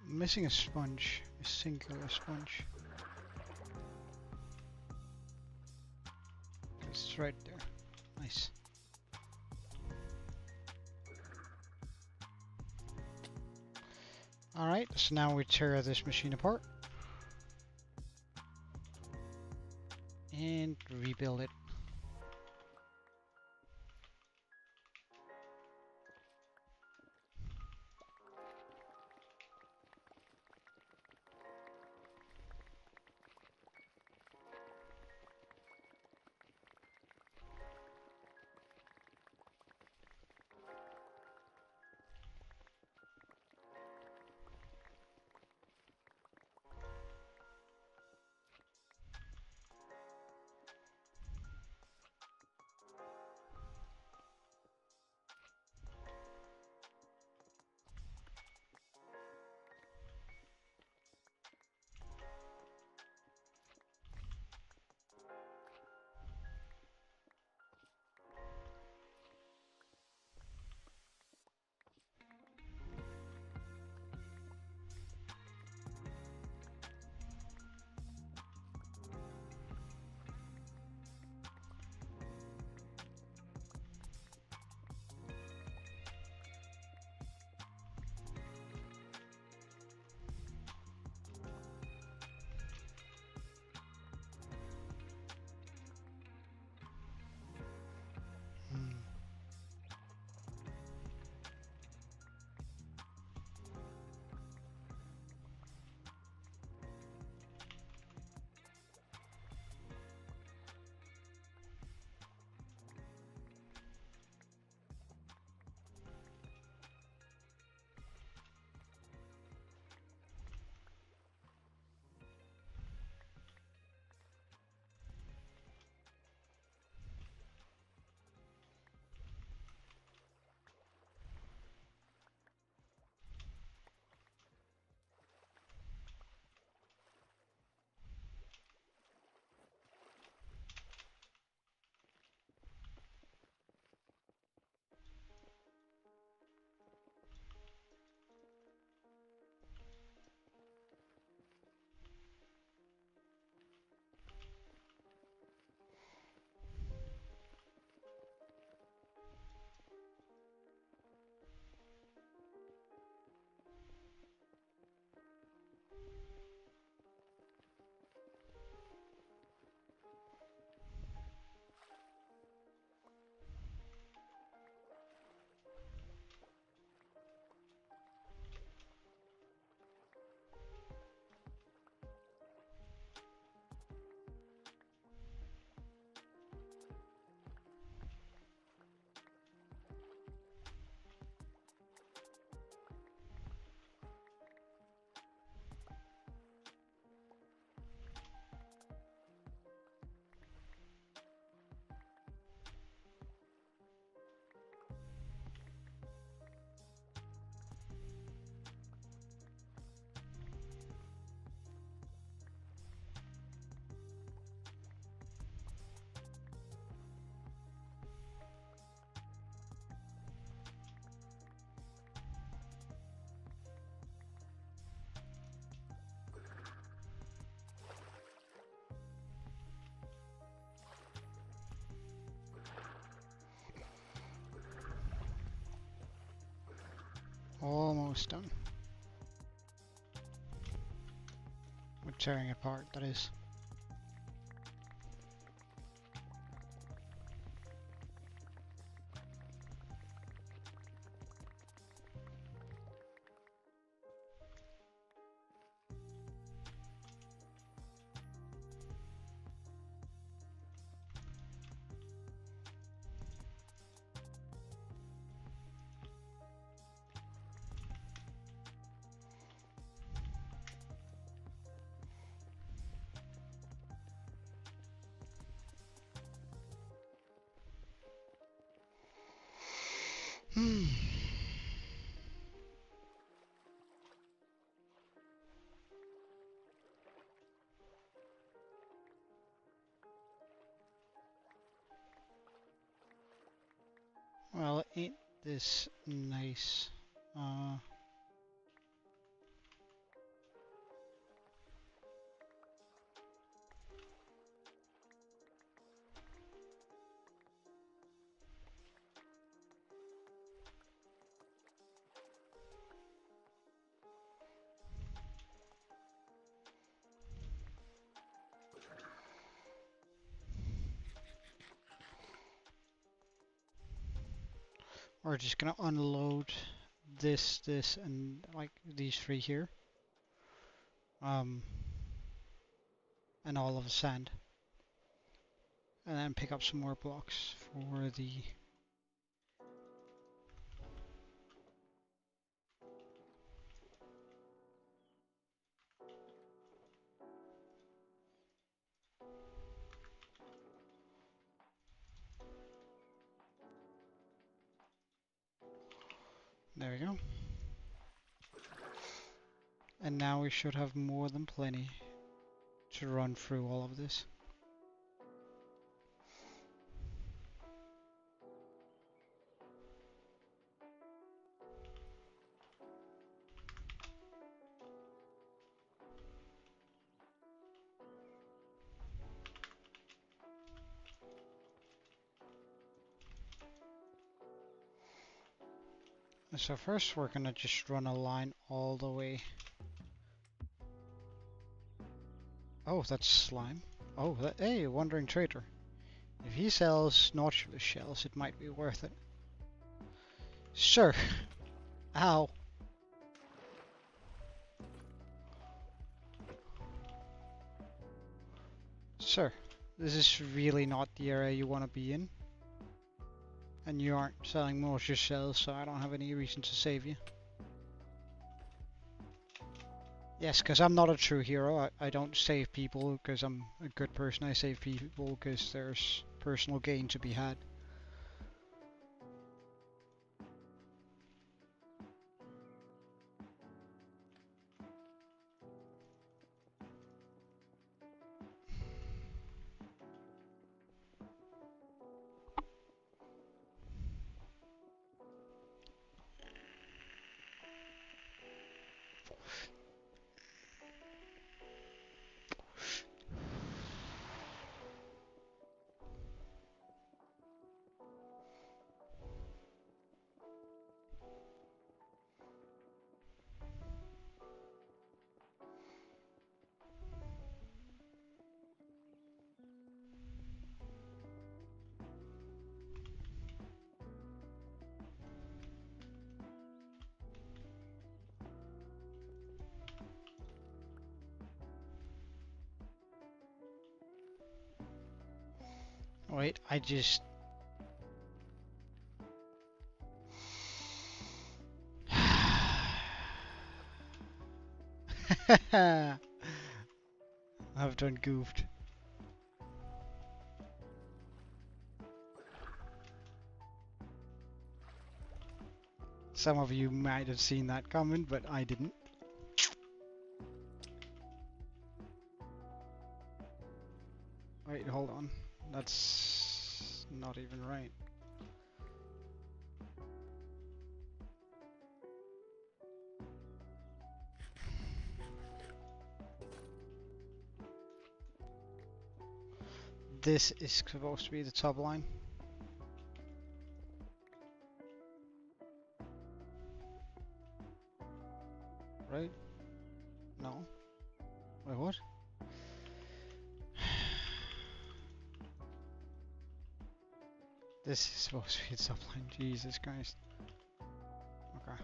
Missing a sponge, a singular sponge. It's right there. Nice. Alright, so now we tear this machine apart and rebuild it. Almost done. We're tearing apart, that is. Well, ain't this nice? We're just gonna unload this, and like these three here. And all of the sand. And then pick up some more blocks for the... There we go. And now we should have more than plenty to run through all of this. So first we're gonna just run a line all the way. Oh, that's slime. Oh, hey, wandering trader. If he sells nautilus shells, it might be worth it. Sir! Ow! Sir, this is really not the area you want to be in. And you aren't selling nautilus shells, so I don't have any reason to save you. Yes, because I'm not a true hero. I don't save people because I'm a good person. I save people because there's personal gain to be had. Wait, I just... I've done goofed. Some of you might have seen that coming, but I didn't. Wait, hold on. That's not even right. This is supposed to be the top line. right? No. Wait, what? This is supposed to be a subline. Jesus Christ. Okay.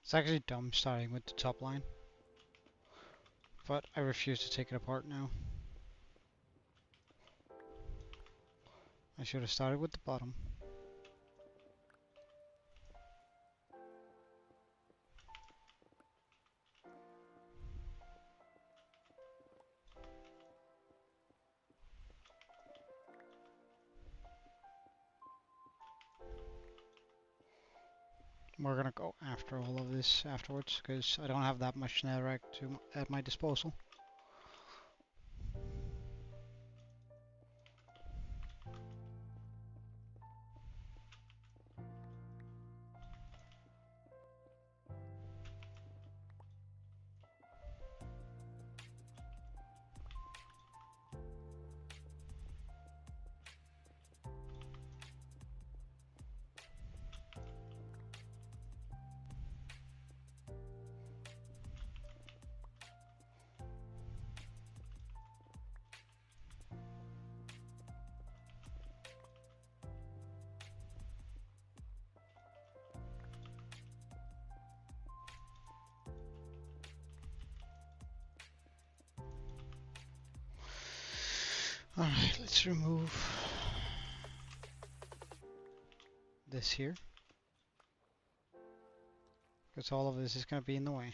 It's actually dumb starting with the top line, but I refuse to take it apart now. I should have started with the bottom. We're gonna go after all of this afterwards, because I don't have that much netherrack at my disposal. Alright, let's remove this here, because all of this is going to be in the way.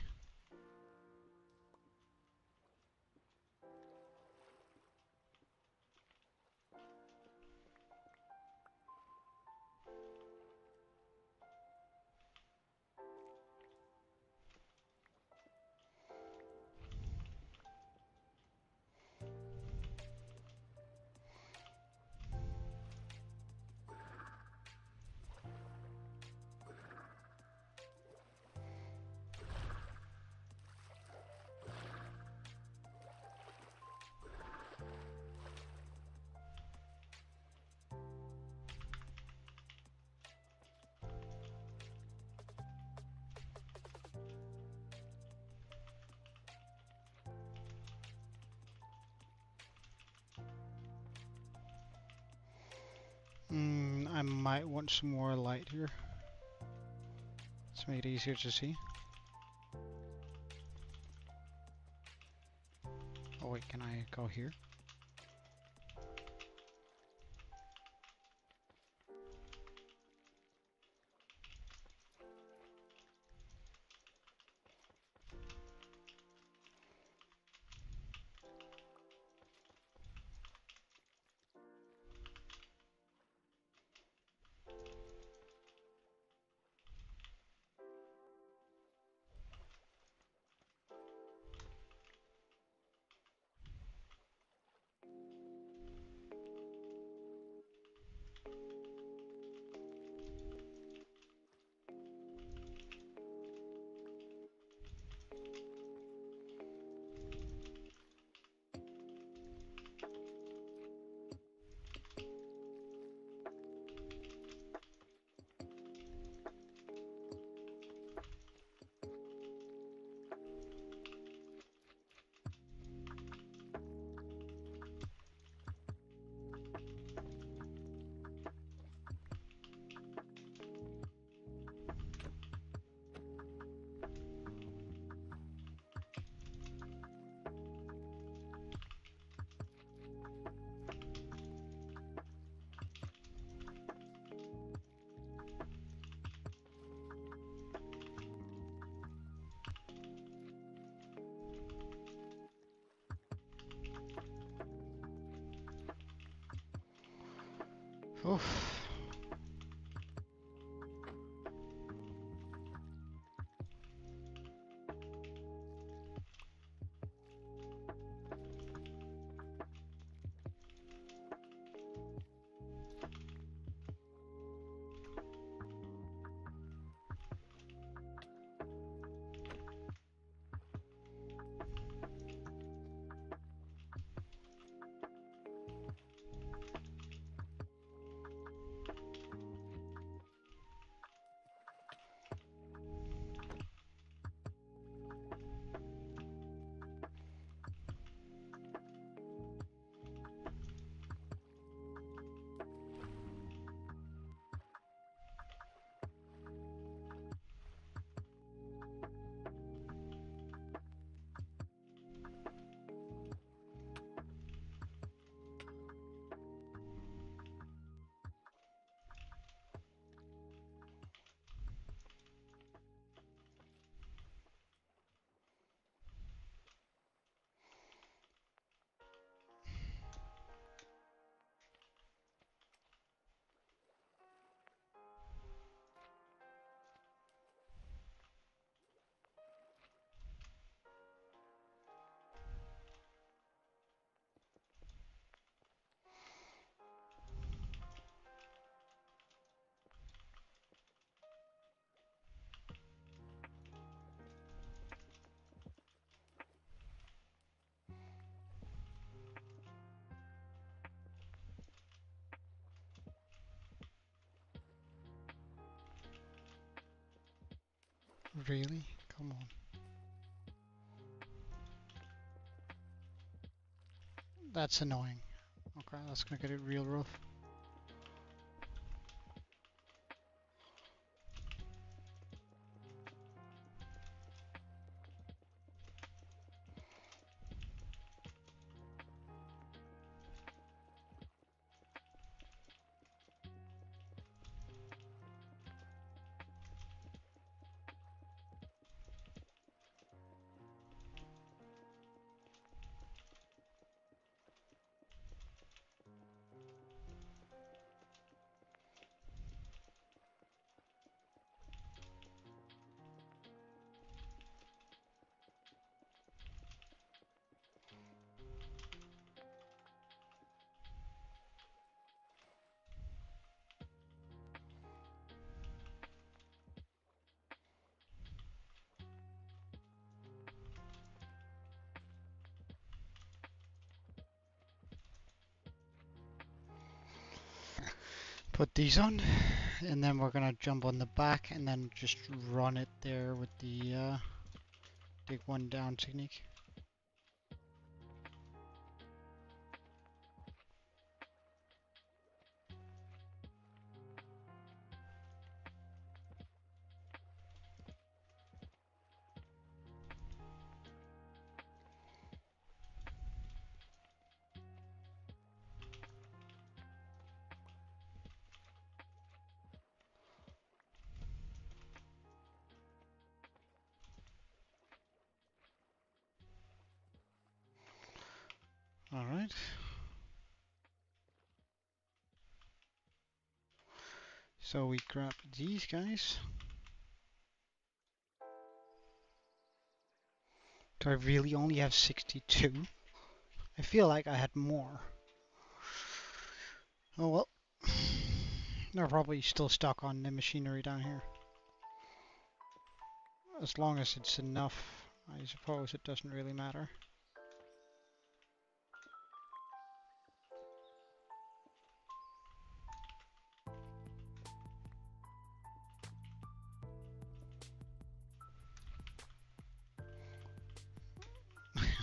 I might want some more light here. Let's make it easier to see. Oh wait, can I go here? Oof. Really? Come on. That's annoying. Okay, that's gonna get it real rough. Put these on, and then we're gonna jump on the back and then just run it there with the dig one down technique. Alright. So we grab these guys. Do I really only have 62? I feel like I had more. Oh well. They're probably still stuck on the machinery down here. As long as it's enough, I suppose it doesn't really matter.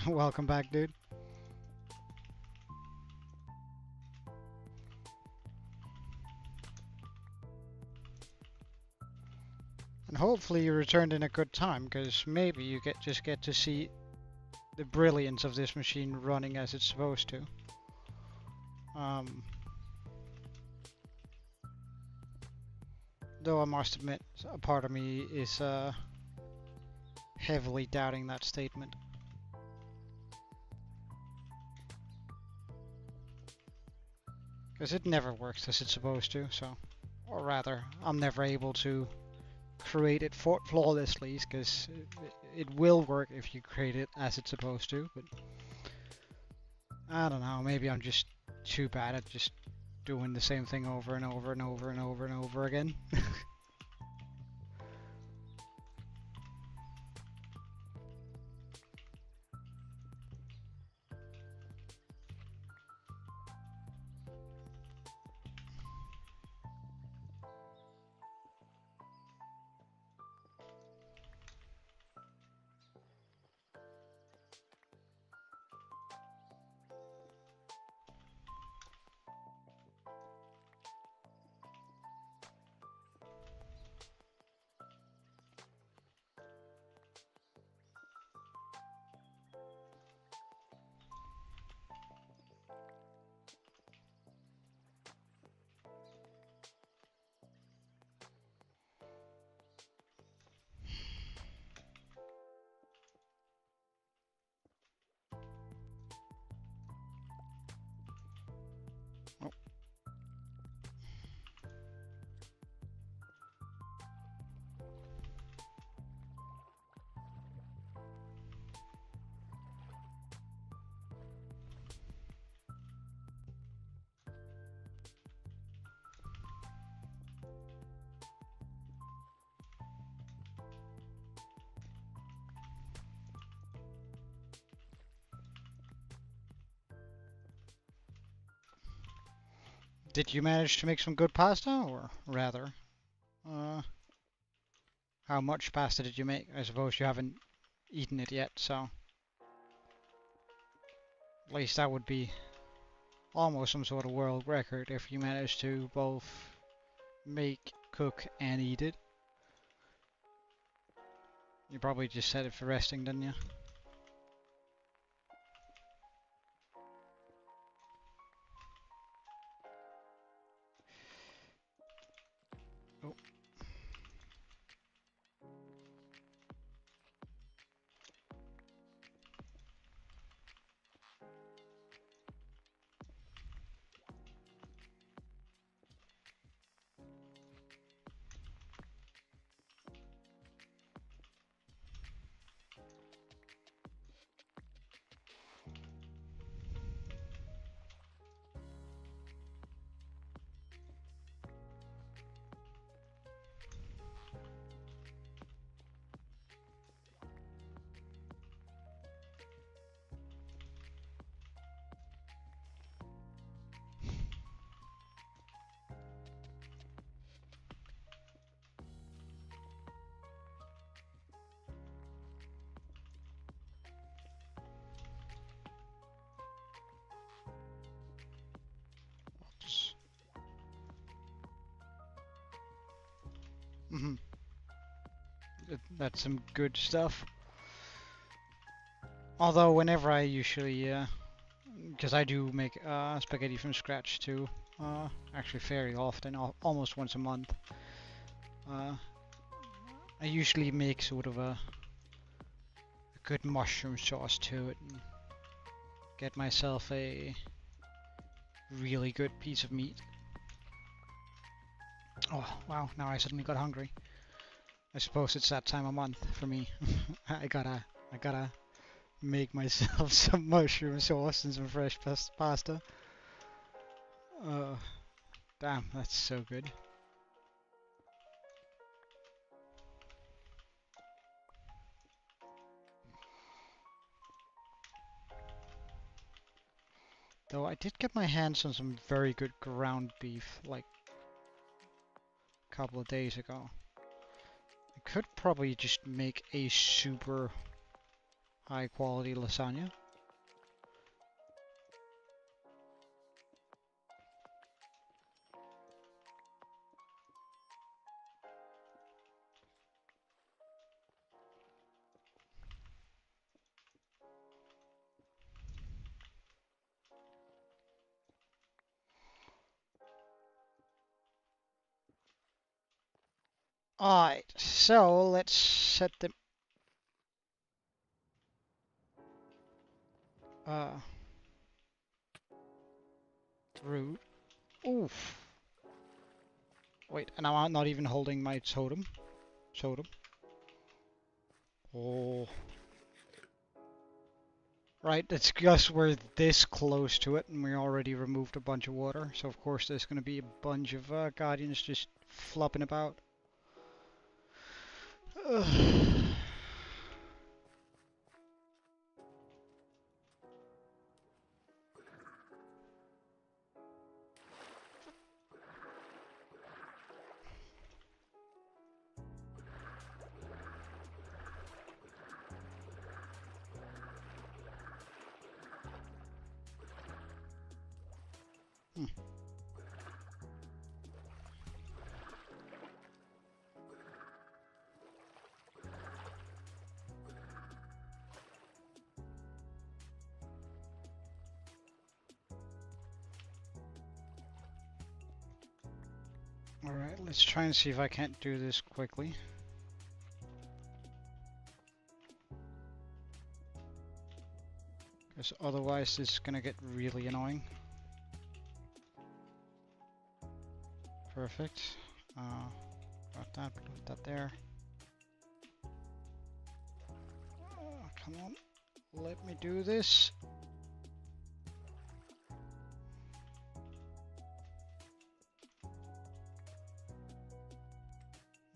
Welcome back, dude. And hopefully you returned in a good time, because maybe you just get to see the brilliance of this machine running as it's supposed to. Though I must admit, a part of me is heavily doubting that statement. Because it never works as it's supposed to, so... Or rather, I'm never able to create it flawlessly, because it will work if you create it as it's supposed to, but... I don't know, maybe I'm just too bad at just doing the same thing over and over and over and over and over again. Oh. Did you manage to make some good pasta, or rather, uh, how much pasta did you make? I suppose you haven't eaten it yet, so at least that would be almost some sort of world record if you managed to both make, cook, and eat it. You probably just set it for resting, didn't you? Oh. Mm-hmm. That's some good stuff. Although whenever I usually, because I do make spaghetti from scratch too, actually fairly often, almost once a month. I usually make sort of a good mushroom sauce to it and get myself a really good piece of meat. Oh wow, now I suddenly got hungry. I suppose it's that time of month for me. I gotta make myself some mushroom sauce and some fresh pasta. Damn, that's so good. Though I did get my hands on some very good ground beef like a couple of days ago. I could probably just make a super high quality lasagna. Alright, so let's set them root. Oof. Wait, and I'm not even holding my totem. Totem. Oh. Right, it's just we're this close to it and we already removed a bunch of water. So of course there's going to be a bunch of guardians just flopping about. Ugh. Hmm. Alright, let's try and see if I can't do this quickly. Because otherwise this is gonna get really annoying. Perfect. Got that, put that there. Oh, come on, let me do this.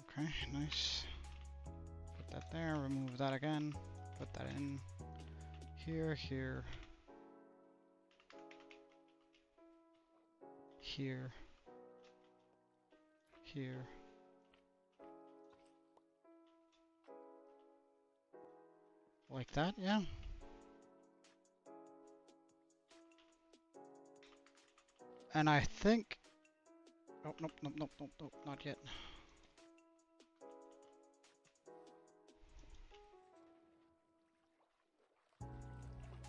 Okay, nice. Put that there, remove that again, put that in here, here, here, here. Like that, yeah. And I think... Oh, nope, nope, nope, nope, nope, not yet.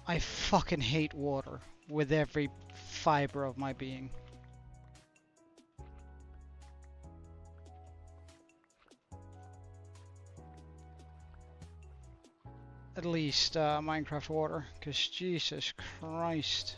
I fucking hate water with every fiber of my being. At least Minecraft water, because Jesus Christ.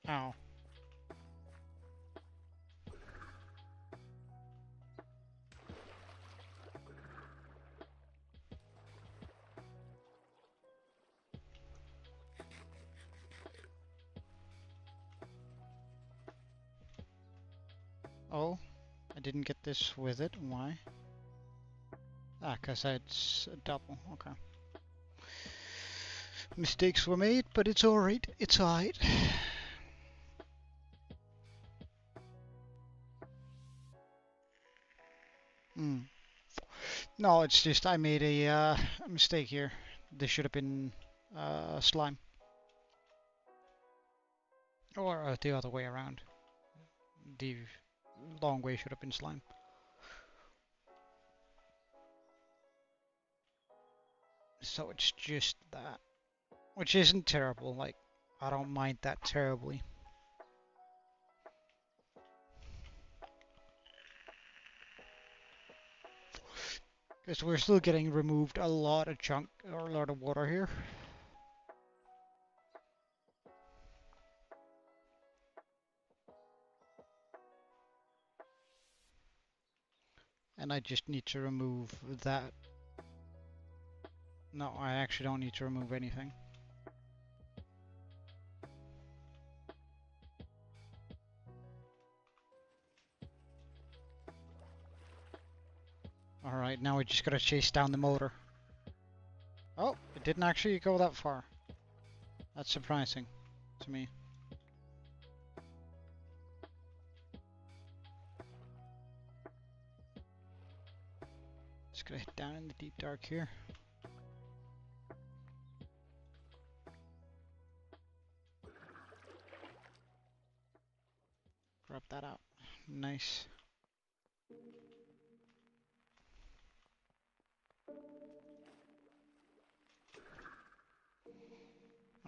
Ow. Oh, I didn't get this with it. Why? Ah, because it's a double. Okay. Mistakes were made, but it's alright. It's alright. Hmm. No, it's just I made a mistake here. This should have been slime. Or the other way around. The long way should have been slime. So it's just that. Which isn't terrible, like, I don't mind that terribly. Because we're still getting removed a lot of chunk, or a lot of water here. And I just need to remove that. No, I actually don't need to remove anything. Alright, now we just gotta chase down the motor. Oh, it didn't actually go that far. That's surprising to me. Just gonna hit down in the deep dark here. Grab that out. Nice.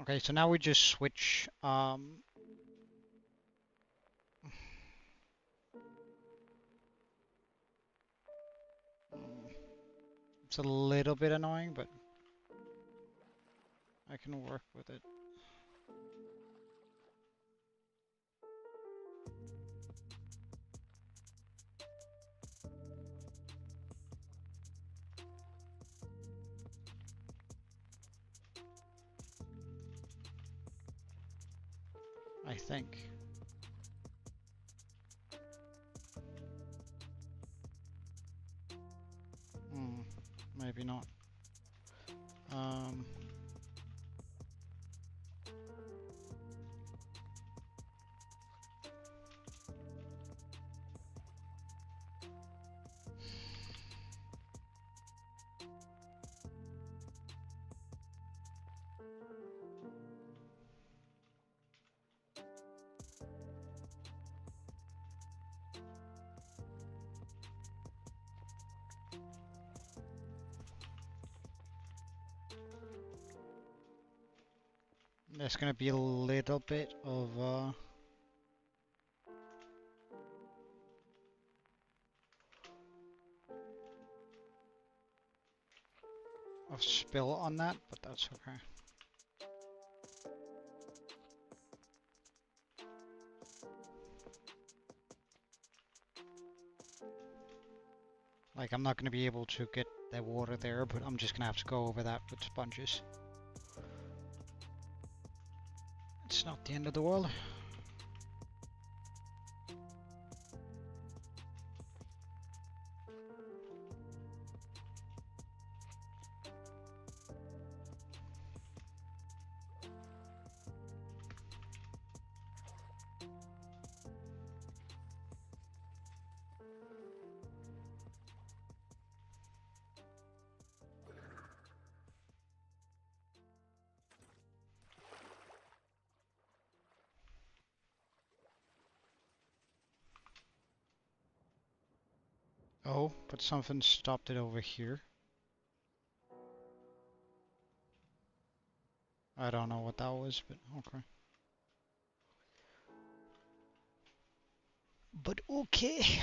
Okay, so now we just switch. It's a little bit annoying, but I can work with it. I think. Maybe not. There's gonna be a little bit of spill on that, but that's okay. Like, I'm not gonna be able to get the water there, but I'm just gonna have to go over that with sponges. It's not the end of the world. Oh, but something stopped it over here. I don't know what that was, but okay. But okay.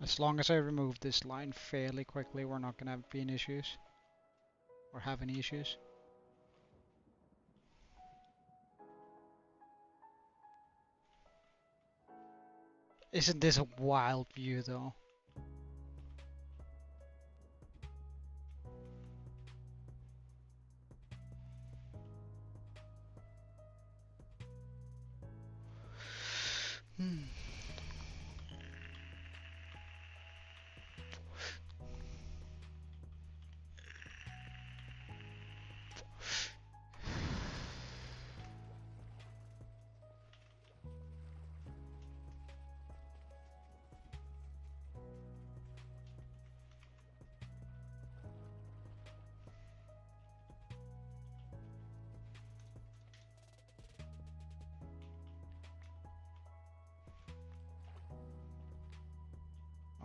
As long as I remove this line fairly quickly, we're not gonna be in issues. Or have any issues. Isn't this a wild view though?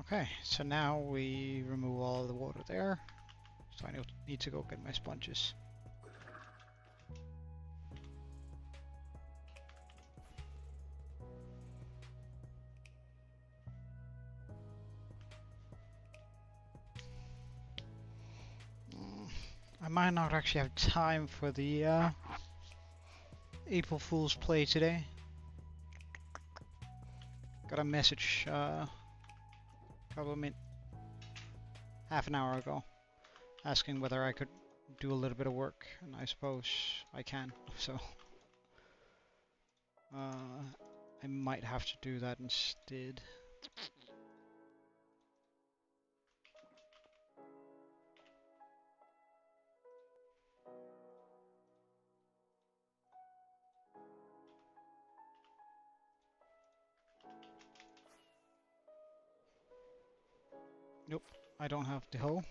Okay, so now we remove all the water there. So I need to go get my sponges. I might not actually have time for the April Fool's play today. Got a message probably half an hour ago asking whether I could do a little bit of work, and I suppose I can, so I might have to do that instead. Nope, I don't have the hoe.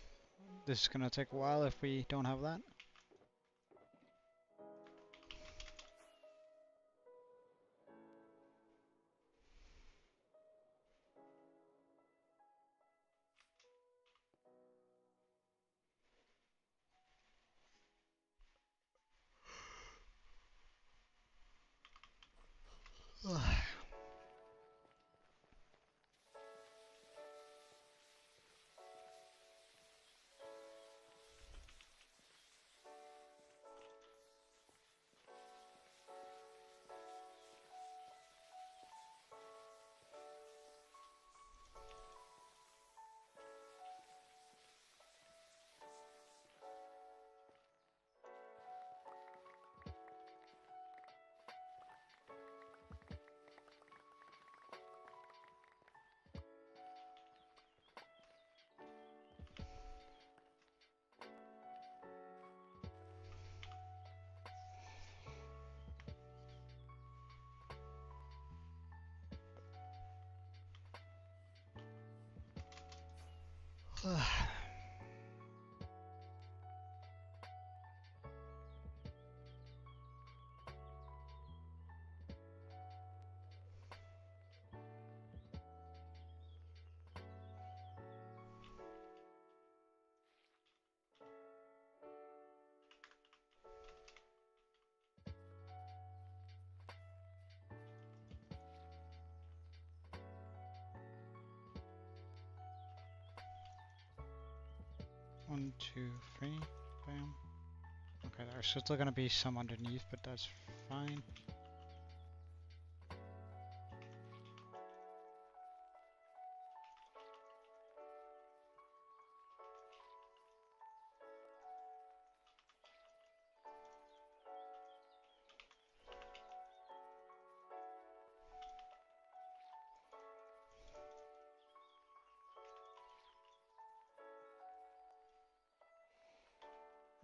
This is gonna take a while if we don't have that. One, two, three, bam. Okay, there's still gonna be some underneath, but that's fine.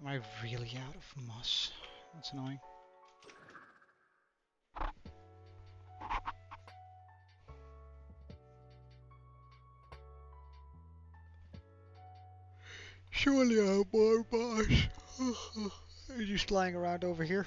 Am I really out of moss? That's annoying. Surely I have more moss. Are you just lying around over here?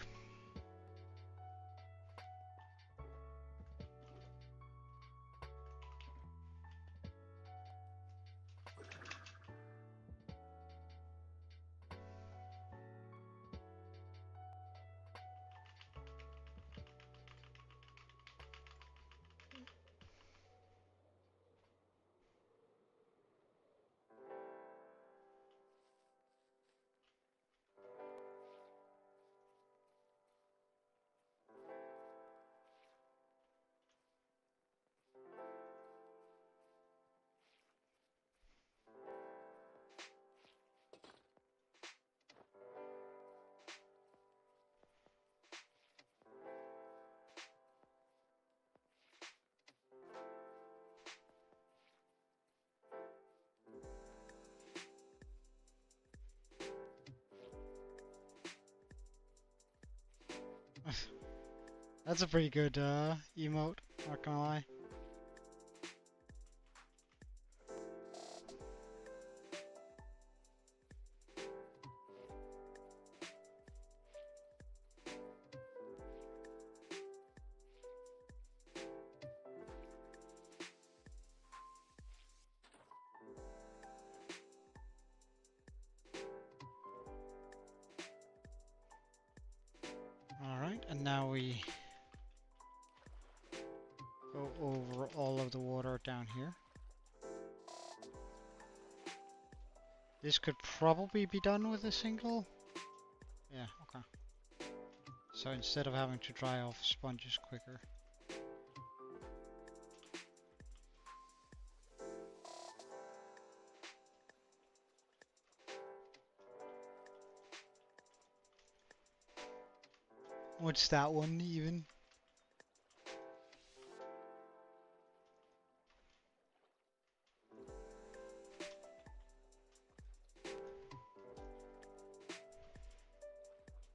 That's a pretty good emote, not gonna lie. now we go over all of the water down here. This could probably be done with a single. Yeah, okay. So instead of having to dry off sponges quicker. What's that one even?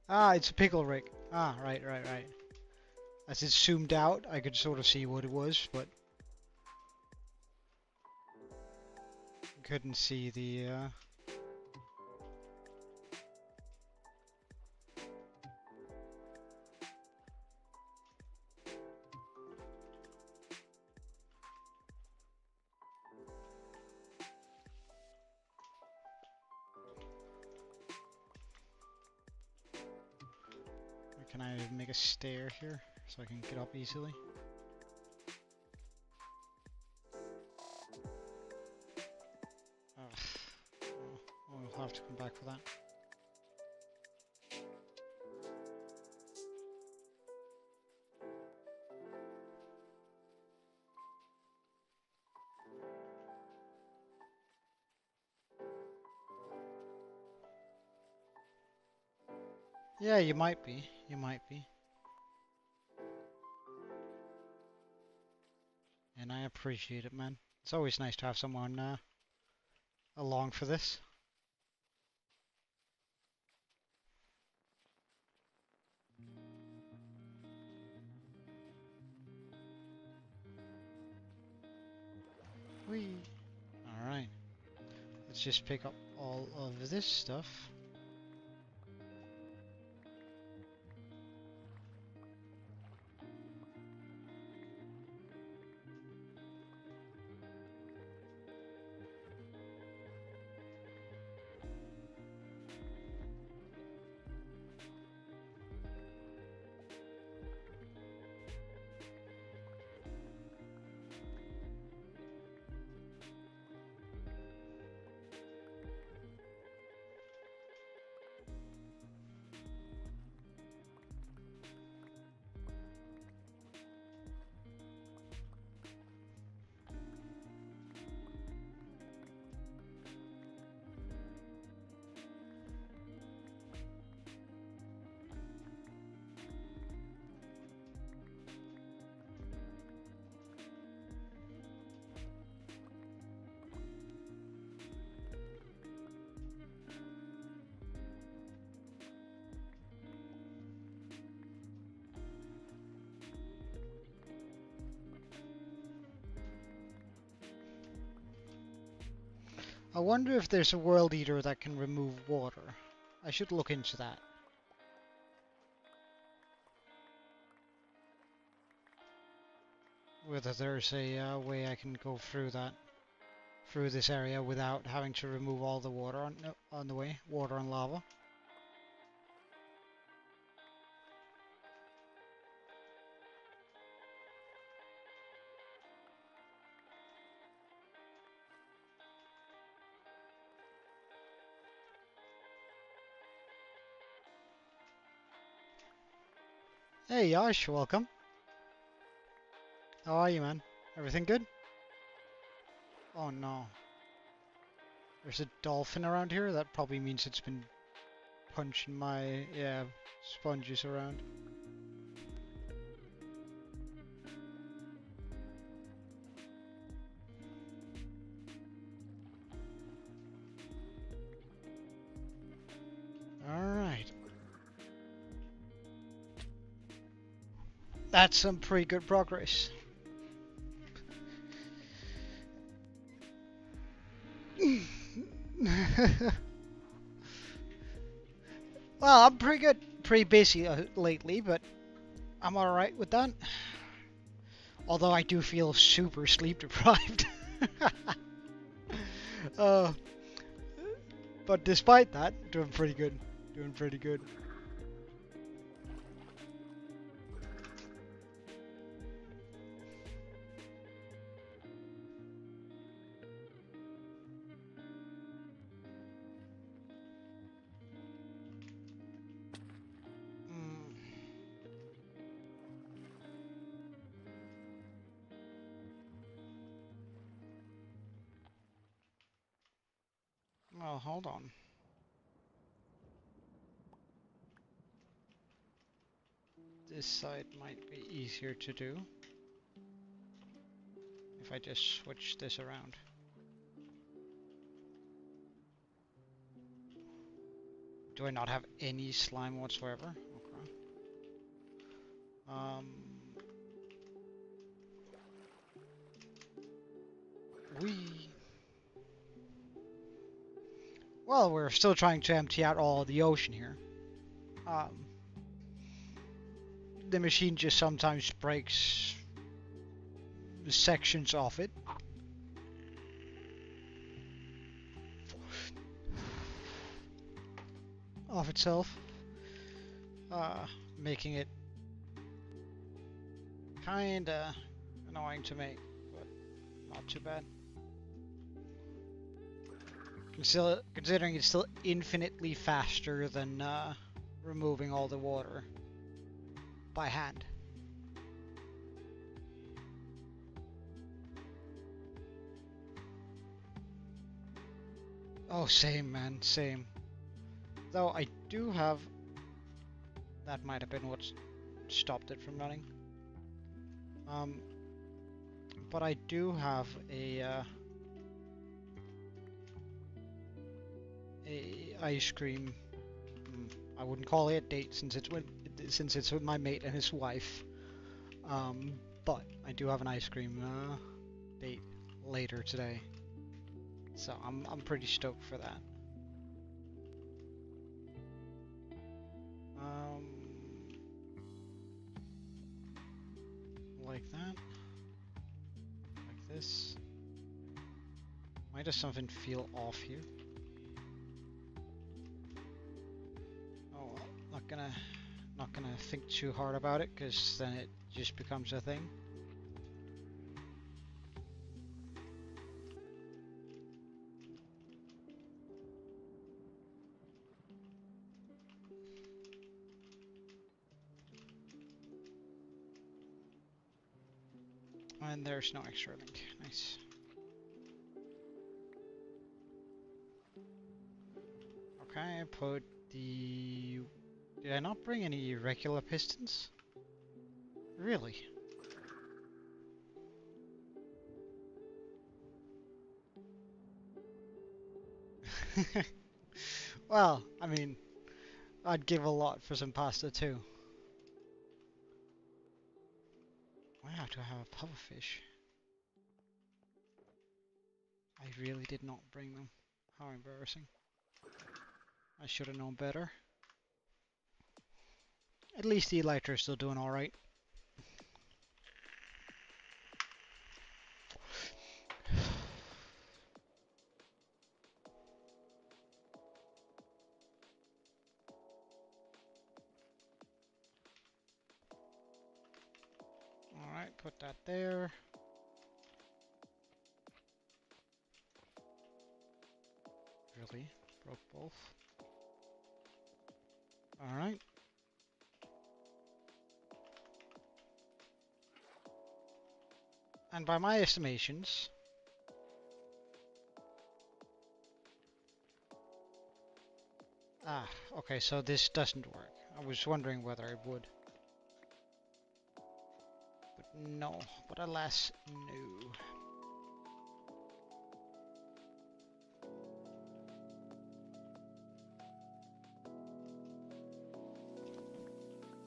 Ah, it's a pickle rig. Ah, right. As it zoomed out, I could sort of see what it was, but couldn't see the Can I make a stair here so I can get up easily? I'll have to come back for that. Yeah, you might be. You might be. And I appreciate it, man. It's always nice to have someone along for this. Whee! Alright. Let's just pick up all of this stuff. I wonder if there's a world eater that can remove water. I should look into that. Whether there's a way I can go through that, through this area without having to remove all the water on the way, water and lava. Hey Yash, welcome. How are you, man? Everything good? Oh no. There's a dolphin around here? That probably means it's been punching my, yeah, sponges around. Alright. That's some pretty good progress. Well, I'm pretty good, pretty busy lately, but I'm alright with that. Although I do feel super sleep deprived. But despite that, doing pretty good. Doing pretty good. Well, hold on. This side might be easier to do if I just switch this around. Do I not have any slime whatsoever? Okay. Well, we're still trying to empty out all of the ocean here. The machine just sometimes breaks sections of it. Of itself. Making it kinda annoying to make, but not too bad. Considering it's still infinitely faster than removing all the water by hand. Oh, same, man, same. Though I do have... That might have been what stopped it from running. But I do have a ice cream. I wouldn't call it a date since it's with my mate and his wife. But I do have an ice cream date later today, so I'm pretty stoked for that. Like that, like this. Why does something feel off here? Oh, well, not gonna think too hard about it, because then it just becomes a thing. And there's no extra link. Nice. Okay, I put the... Did I not bring any regular pistons? Really? Well, I mean, I'd give a lot for some pasta too. Wow, do I have a pufferfish? I really did not bring them. How embarrassing. I should have known better. At least the elytra is still doing alright. Alright, put that there. Really? Broke both. Alright. And by my estimations... Ah, okay, so this doesn't work. I was wondering whether it would. But no, but alas, no.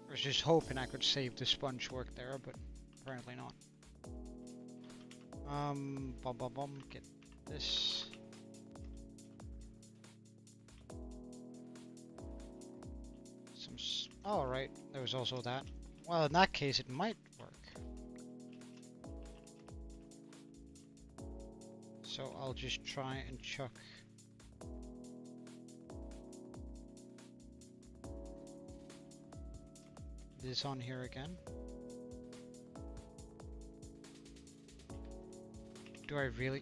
I was just hoping I could save the sponge work there, but apparently not. Get this. Oh, right, there was also that. Well, in that case, it might work. So I'll just try and chuck this on here again. Do I really?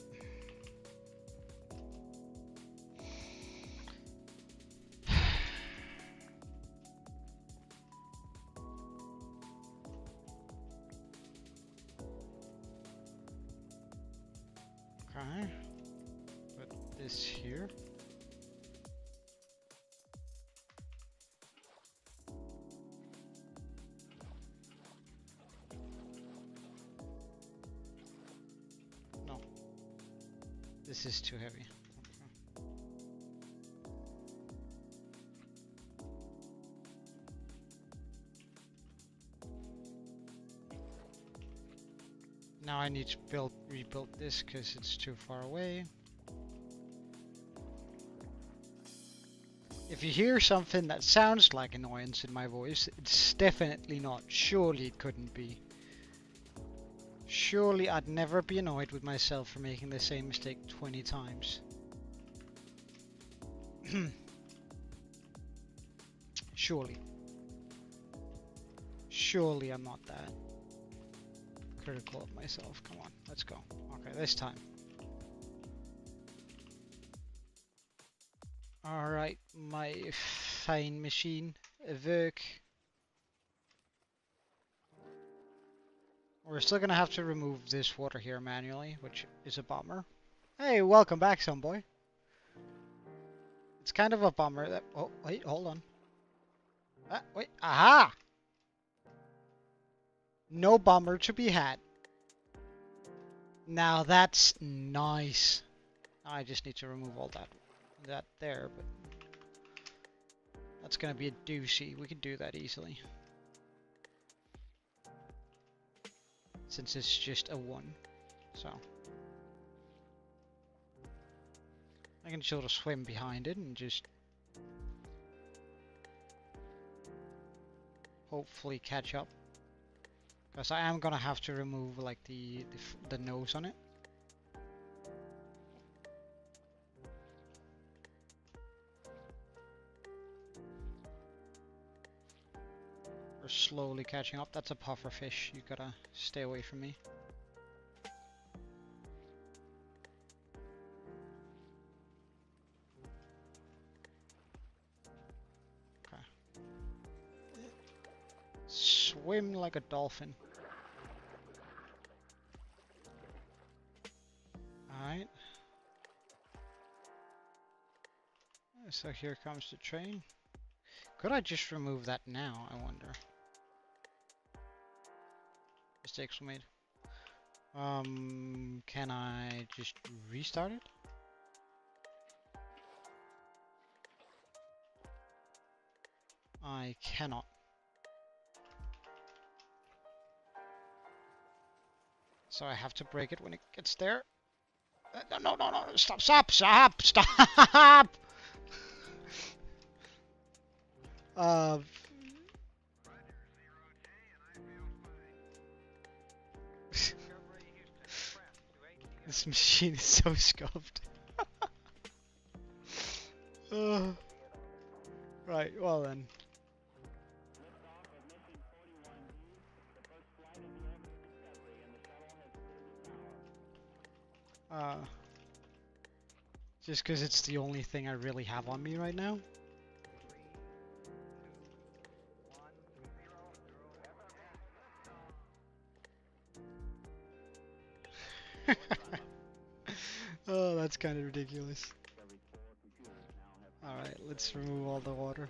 Okay. Put this here. This is too heavy. Now I need to rebuild this because it's too far away. If you hear something that sounds like annoyance in my voice, it's definitely not. Surely it couldn't be. Surely I'd never be annoyed with myself for making the same mistake 20 times. Surely. Surely I'm not that critical of myself. Come on, let's go. Okay, this time. Alright, my fine machine. Work. We're still gonna have to remove this water here manually, which is a bummer. Hey, welcome back, some boy. It's kind of a bummer that... Oh, wait, hold on. Wait, aha! No bummer to be had. Now that's nice. I just need to remove all that there, but that's gonna be a doozy. We can do that easily. Since it's just a 1, so I can sort of swim behind it and just hopefully catch up. Because I am gonna have to remove like the nose on it. We're slowly catching up. That's a puffer fish. You gotta stay away from me. Okay. Swim like a dolphin. Alright. So here comes the train. Could I just remove that now, I wonder? Mistakes were made. Can I just restart it? I cannot. So I have to break it when it gets there. No, stop, stop, stop, stop! This machine is so scuffed. Right, well then. Just because it's the only thing I really have on me right now. Oh, that's kind of ridiculous. Alright, let's remove all the water.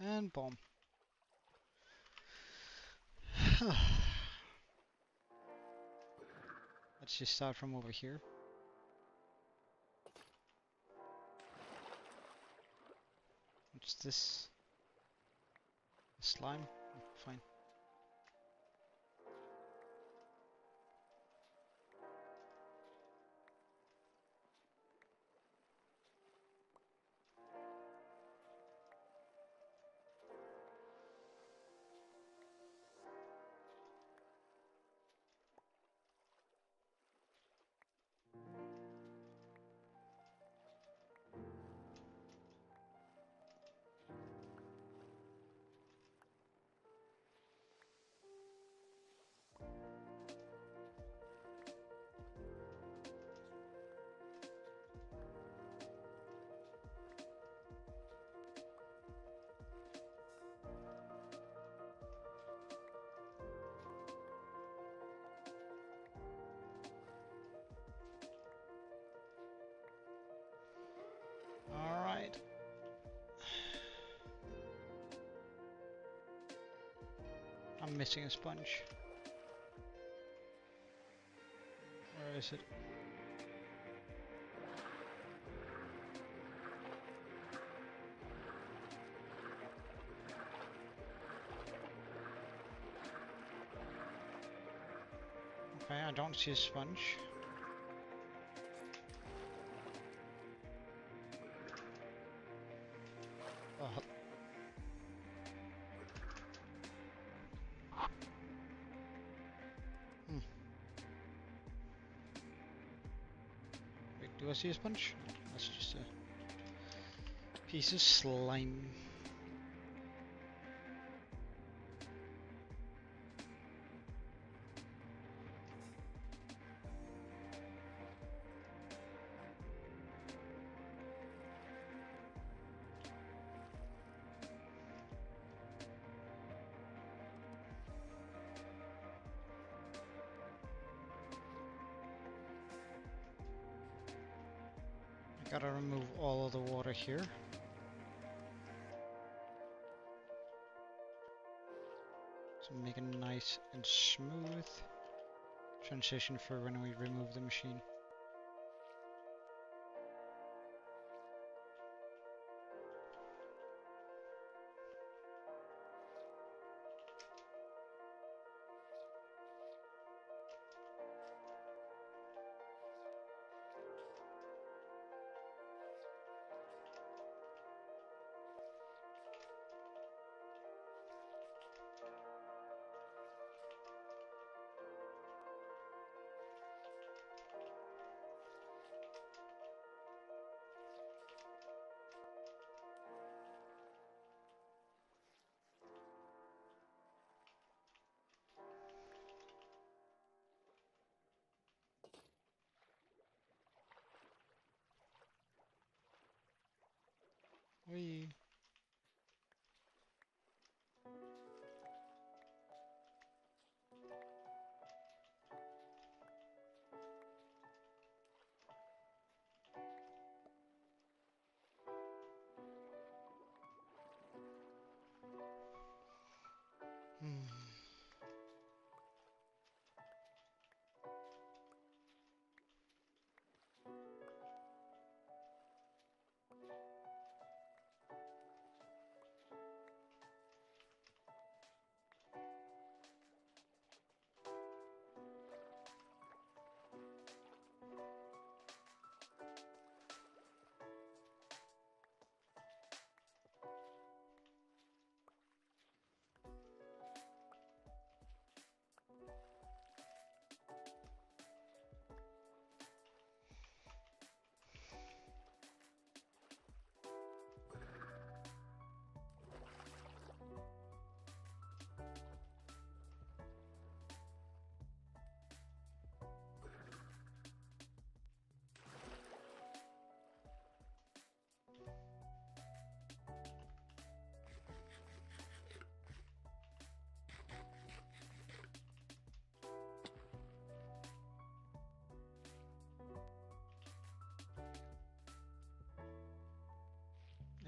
And boom. Let's just start from over here. What's this? Slime? Oh, fine. I'm missing a sponge. Where is it? Okay, I don't see a sponge. Oh. Wait, do I see a sponge? No, that's just a piece of slime. Gotta remove all of the water here. To make a nice and smooth transition for when we remove the machine. Whee!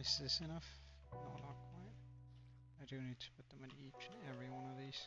Is this enough? No, not quite. I do need to put them in each and every one of these.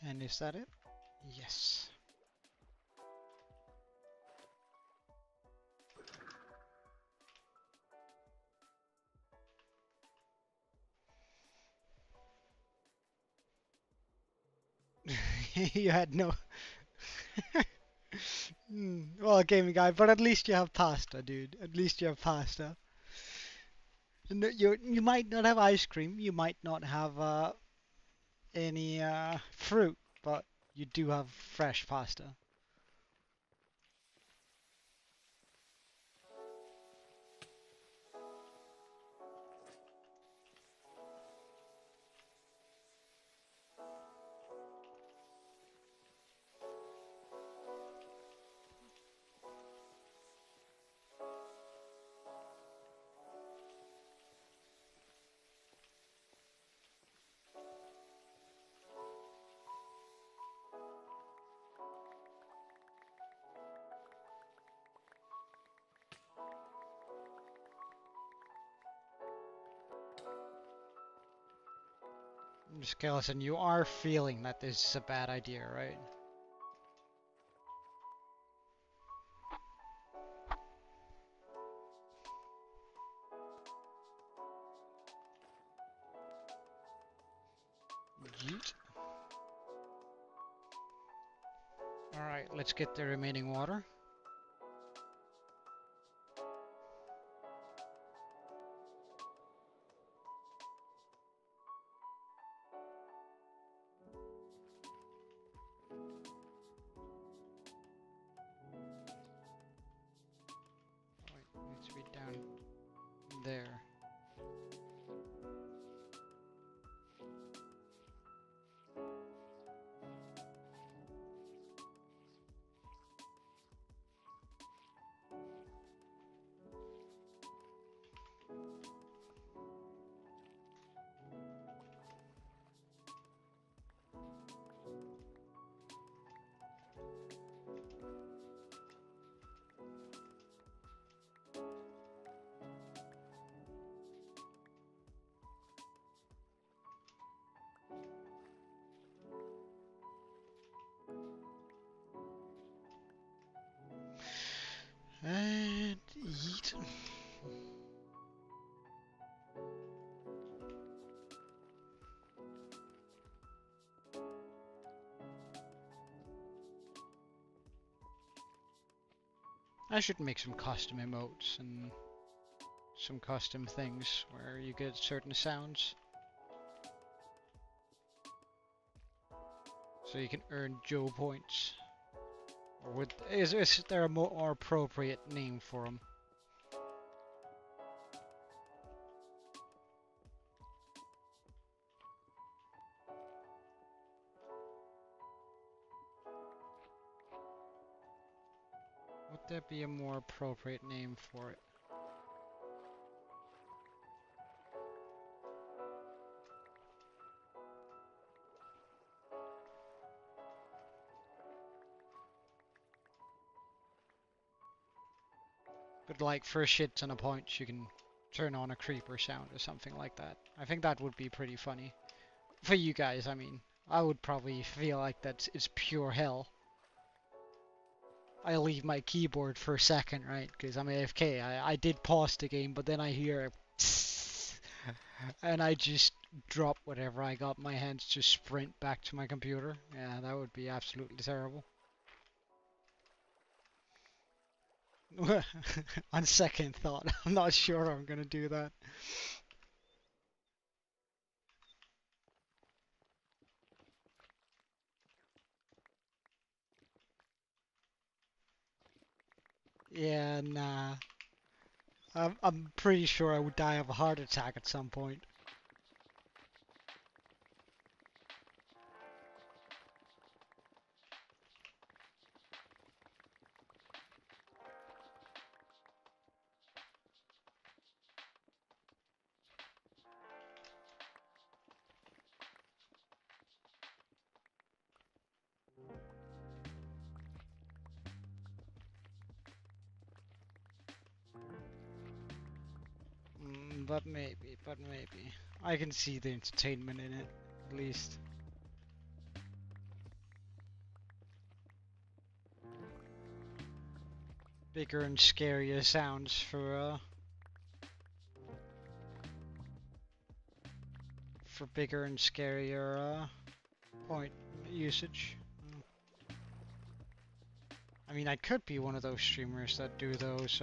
And is that it? Yes. You had no... Well, gaming guy, but at least you have pasta, dude. At least you have pasta. No, you might not have ice cream, you might not have any fruit, but you do have fresh pasta. Skeleton, you are feeling that this is a bad idea, right? Yeet. Alright, let's get the remaining water. Oh, it needs to be down there. And yeet. I should make some custom emotes and some custom things where you get certain sounds. So you can earn Joe points. Or is there a more appropriate name for them? Would there be a more appropriate name for it? But like for a shit ton of points, you can turn on a creeper sound or something like that. I think that would be pretty funny. For you guys, I mean. I would probably feel like it's pure hell. I leave my keyboard for a second, right? Because I'm AFK. I did pause the game, but then I hear and I just drop whatever I got in my hands to sprint back to my computer. Yeah, that would be absolutely terrible. On second thought, I'm not sure I'm gonna do that. Yeah, nah. I'm pretty sure I would die of a heart attack at some point. But maybe, but maybe. I can see the entertainment in it, at least. Bigger and scarier sounds for bigger and scarier point usage. I mean, I could be one of those streamers that do those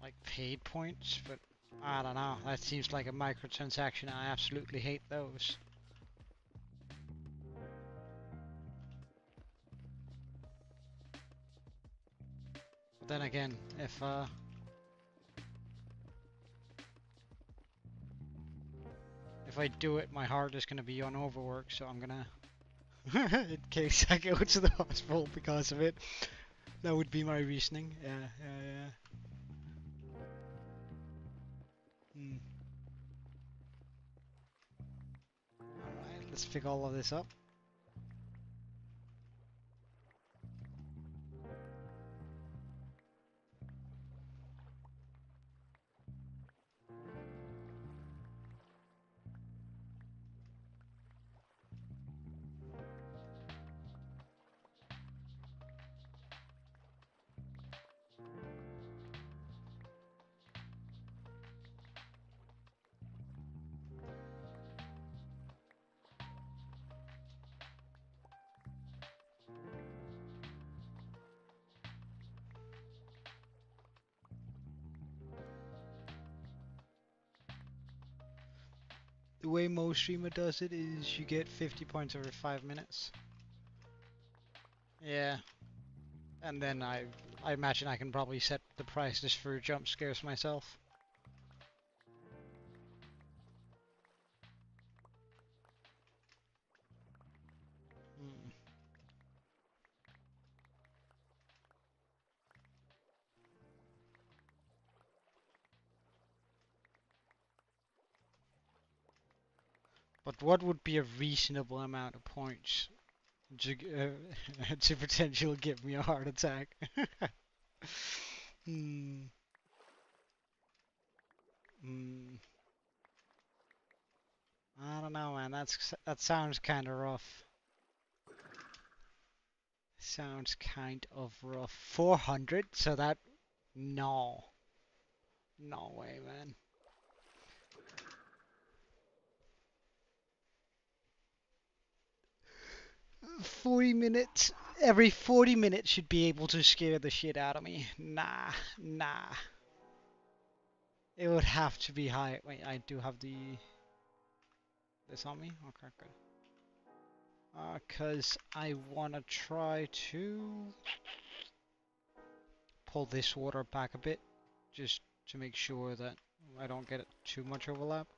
like paid points, but I don't know. That seems like a microtransaction. I absolutely hate those. But then again, if I do it, my heart is gonna be on overwork, so I'm gonna, in case I go to the hospital because of it, that would be my reasoning. Yeah. Hmm. Alright, let's pick all of this up. The way most streamer does it is you get 50 points every 5 minutes. Yeah. And then I imagine I can probably set the prices for jump scares myself. Hmm. But what would be a reasonable amount of points to potentially give me a heart attack? Hmm. Hmm. I don't know, man. That sounds kind of rough. Sounds kind of rough. 400? So that... No. No way, man. 40 minutes. Every 40 minutes should be able to scare the shit out of me. Nah. It would have to be high. Wait, I do have this on me? Okay, good. 'Cause I want to try to pull this water back a bit, just to make sure that I don't get too much overlap.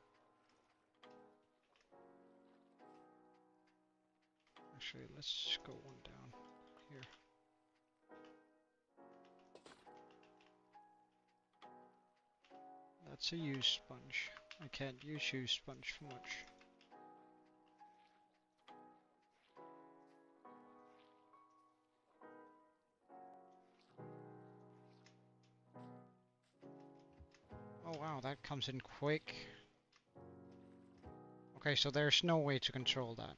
Actually, let's go one down here. That's a used sponge. I can't use used sponge for much. Oh wow, that comes in quick. Okay, so there's no way to control that.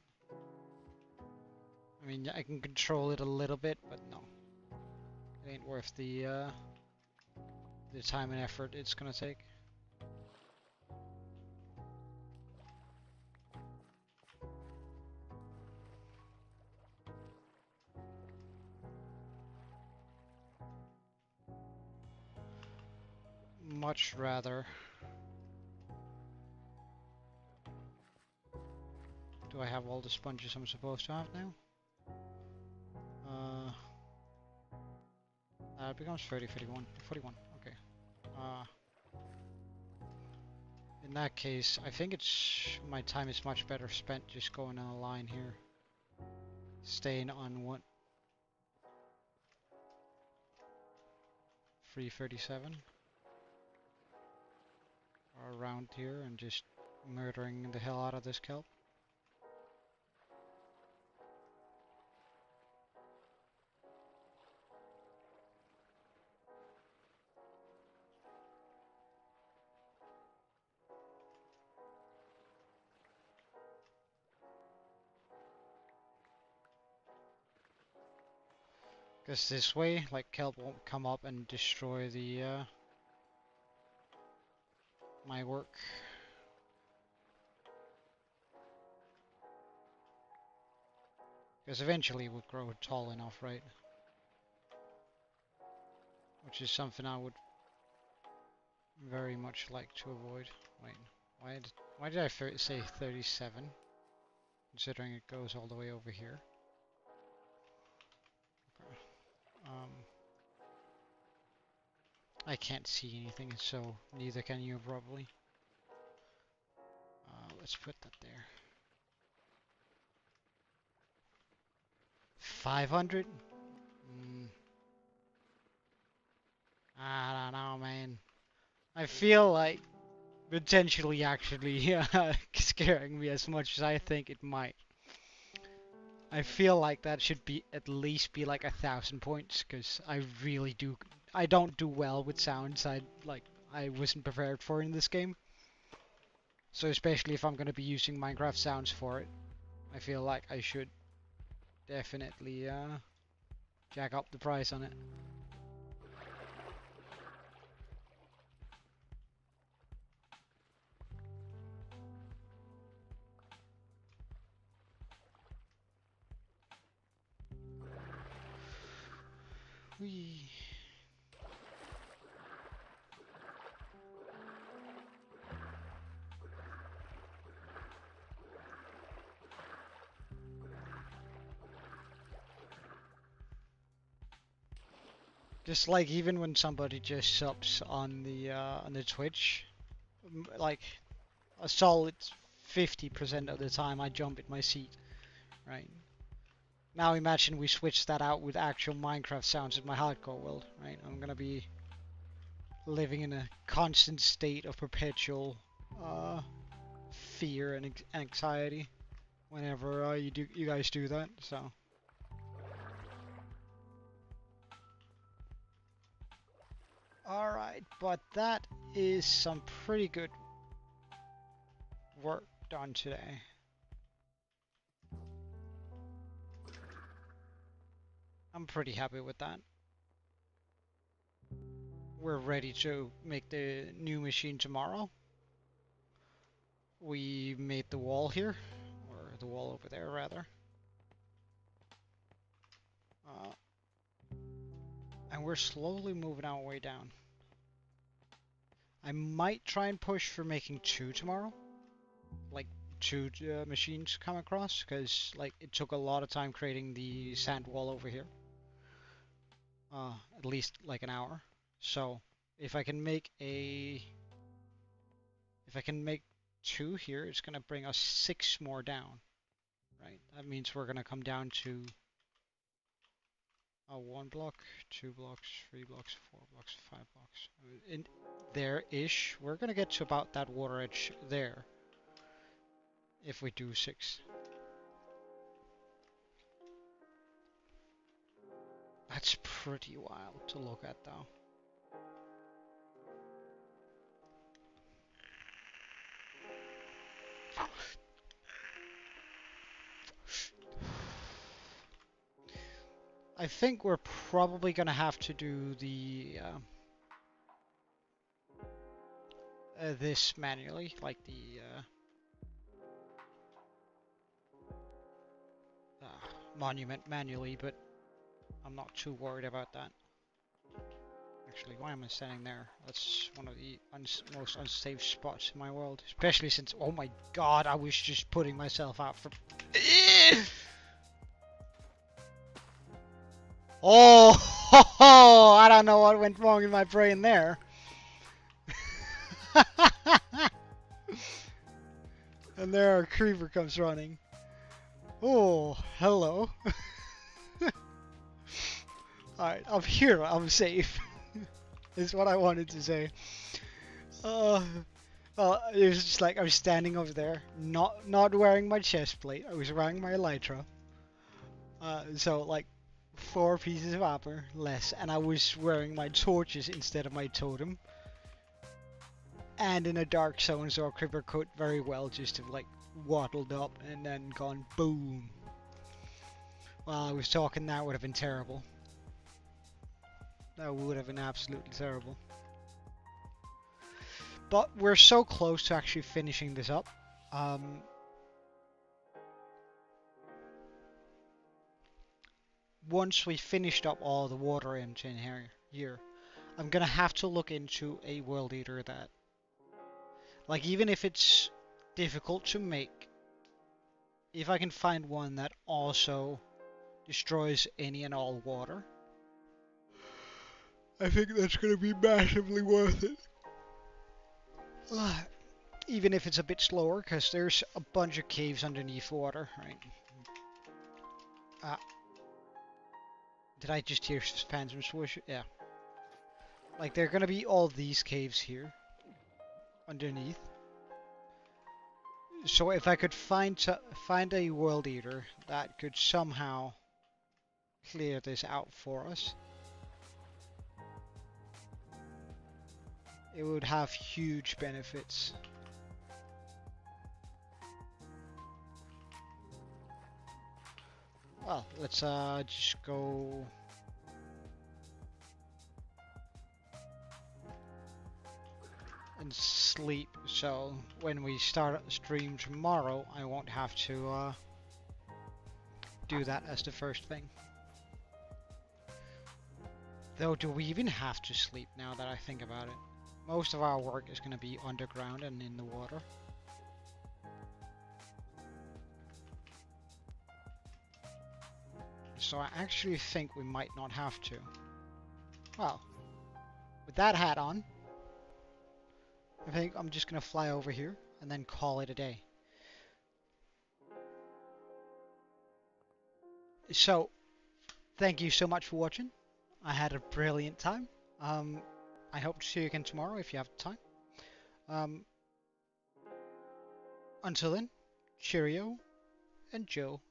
I mean, I can control it a little bit, but no. It ain't worth the time and effort it's gonna take. Much rather. Do I have all the sponges I'm supposed to have now? It becomes 30, 41, 41, okay. In that case, I think my time is much better spent just going on a line here. Staying on what? 337? Or around here and just murdering the hell out of this kelp. Because this way, like, kelp won't come up and destroy the, my work. Because eventually it would grow tall enough, right? Which is something I would very much like to avoid. Wait, why did I say 37? Considering it goes all the way over here. Okay. I can't see anything, so neither can you probably. Let's put that there. 500? I don't know, man. I feel like potentially actually scaring me as much as I think it might. I feel like that should be at least be like 1,000 points, because I don't do well with sounds I wasn't prepared for in this game. So especially if I'm going to be using Minecraft sounds for it, I feel like I should definitely jack up the price on it. Whee. Just like even when somebody just subs on the Twitch, like a solid 50% of the time I jump in my seat, right? Now imagine we switch that out with actual Minecraft sounds in my hardcore world, right? I'm gonna be living in a constant state of perpetual fear and anxiety whenever you guys do that. So. Alright, but that is some pretty good work done today. I'm pretty happy with that. We're ready to make the new machine tomorrow. We made the wall here, or the wall over there rather. And we're slowly moving our way down. I might try and push for making 2 tomorrow. Like 2 machines come across, because like it took a lot of time creating the sand wall over here. At least like an hour. So if I can make 2 here, it's gonna bring us 6 more down. Right? That means we're gonna come down to 1 block, 2 blocks, 3 blocks, 4 blocks, 5 blocks. In there-ish, we're gonna get to about that water edge there. If we do 6. That's pretty wild to look at though. I think we're probably gonna have to do the this manually, like the monument manually, but I'm not too worried about that. Actually, why am I standing there? That's one of the most unsafe spots in my world, especially since, oh my god, I was just putting myself out for... Oh, I don't know what went wrong in my brain there. And there our creeper comes running. Oh, hello. Alright, I'm here, I'm safe. Is what I wanted to say. It was just like I was standing over there, not wearing my chest plate. I was wearing my elytra. So like 4 pieces of armor less, and I was wearing my torches instead of my totem. And in a dark zone, so our creeper could very well just have like waddled up and then gone boom. While I was talking, that would have been terrible. That would have been absolutely terrible. But we're so close to actually finishing this up. Once we finished up all the water engine here, I'm gonna have to look into a world eater that, like, even if it's difficult to make, if I can find one that also destroys any and all water, I think that's gonna be massively worth it. Even if it's a bit slower, because there's a bunch of caves underneath water, right? Did I just hear phantom swoosh? Yeah. Like, there are gonna be all these caves here underneath. So if I could find a world eater that could somehow clear this out for us, it would have huge benefits. Well, let's just go. And sleep, so when we start the stream tomorrow, I won't have to do that as the first thing. Though, do we even have to sleep now that I think about it? Most of our work is going to be underground and in the water. So I actually think we might not have to. Well, with that hat on, I think I'm just going to fly over here and then call it a day. So, thank you so much for watching. I had a brilliant time. I hope to see you again tomorrow if you have time. Until then, cheerio and Joe.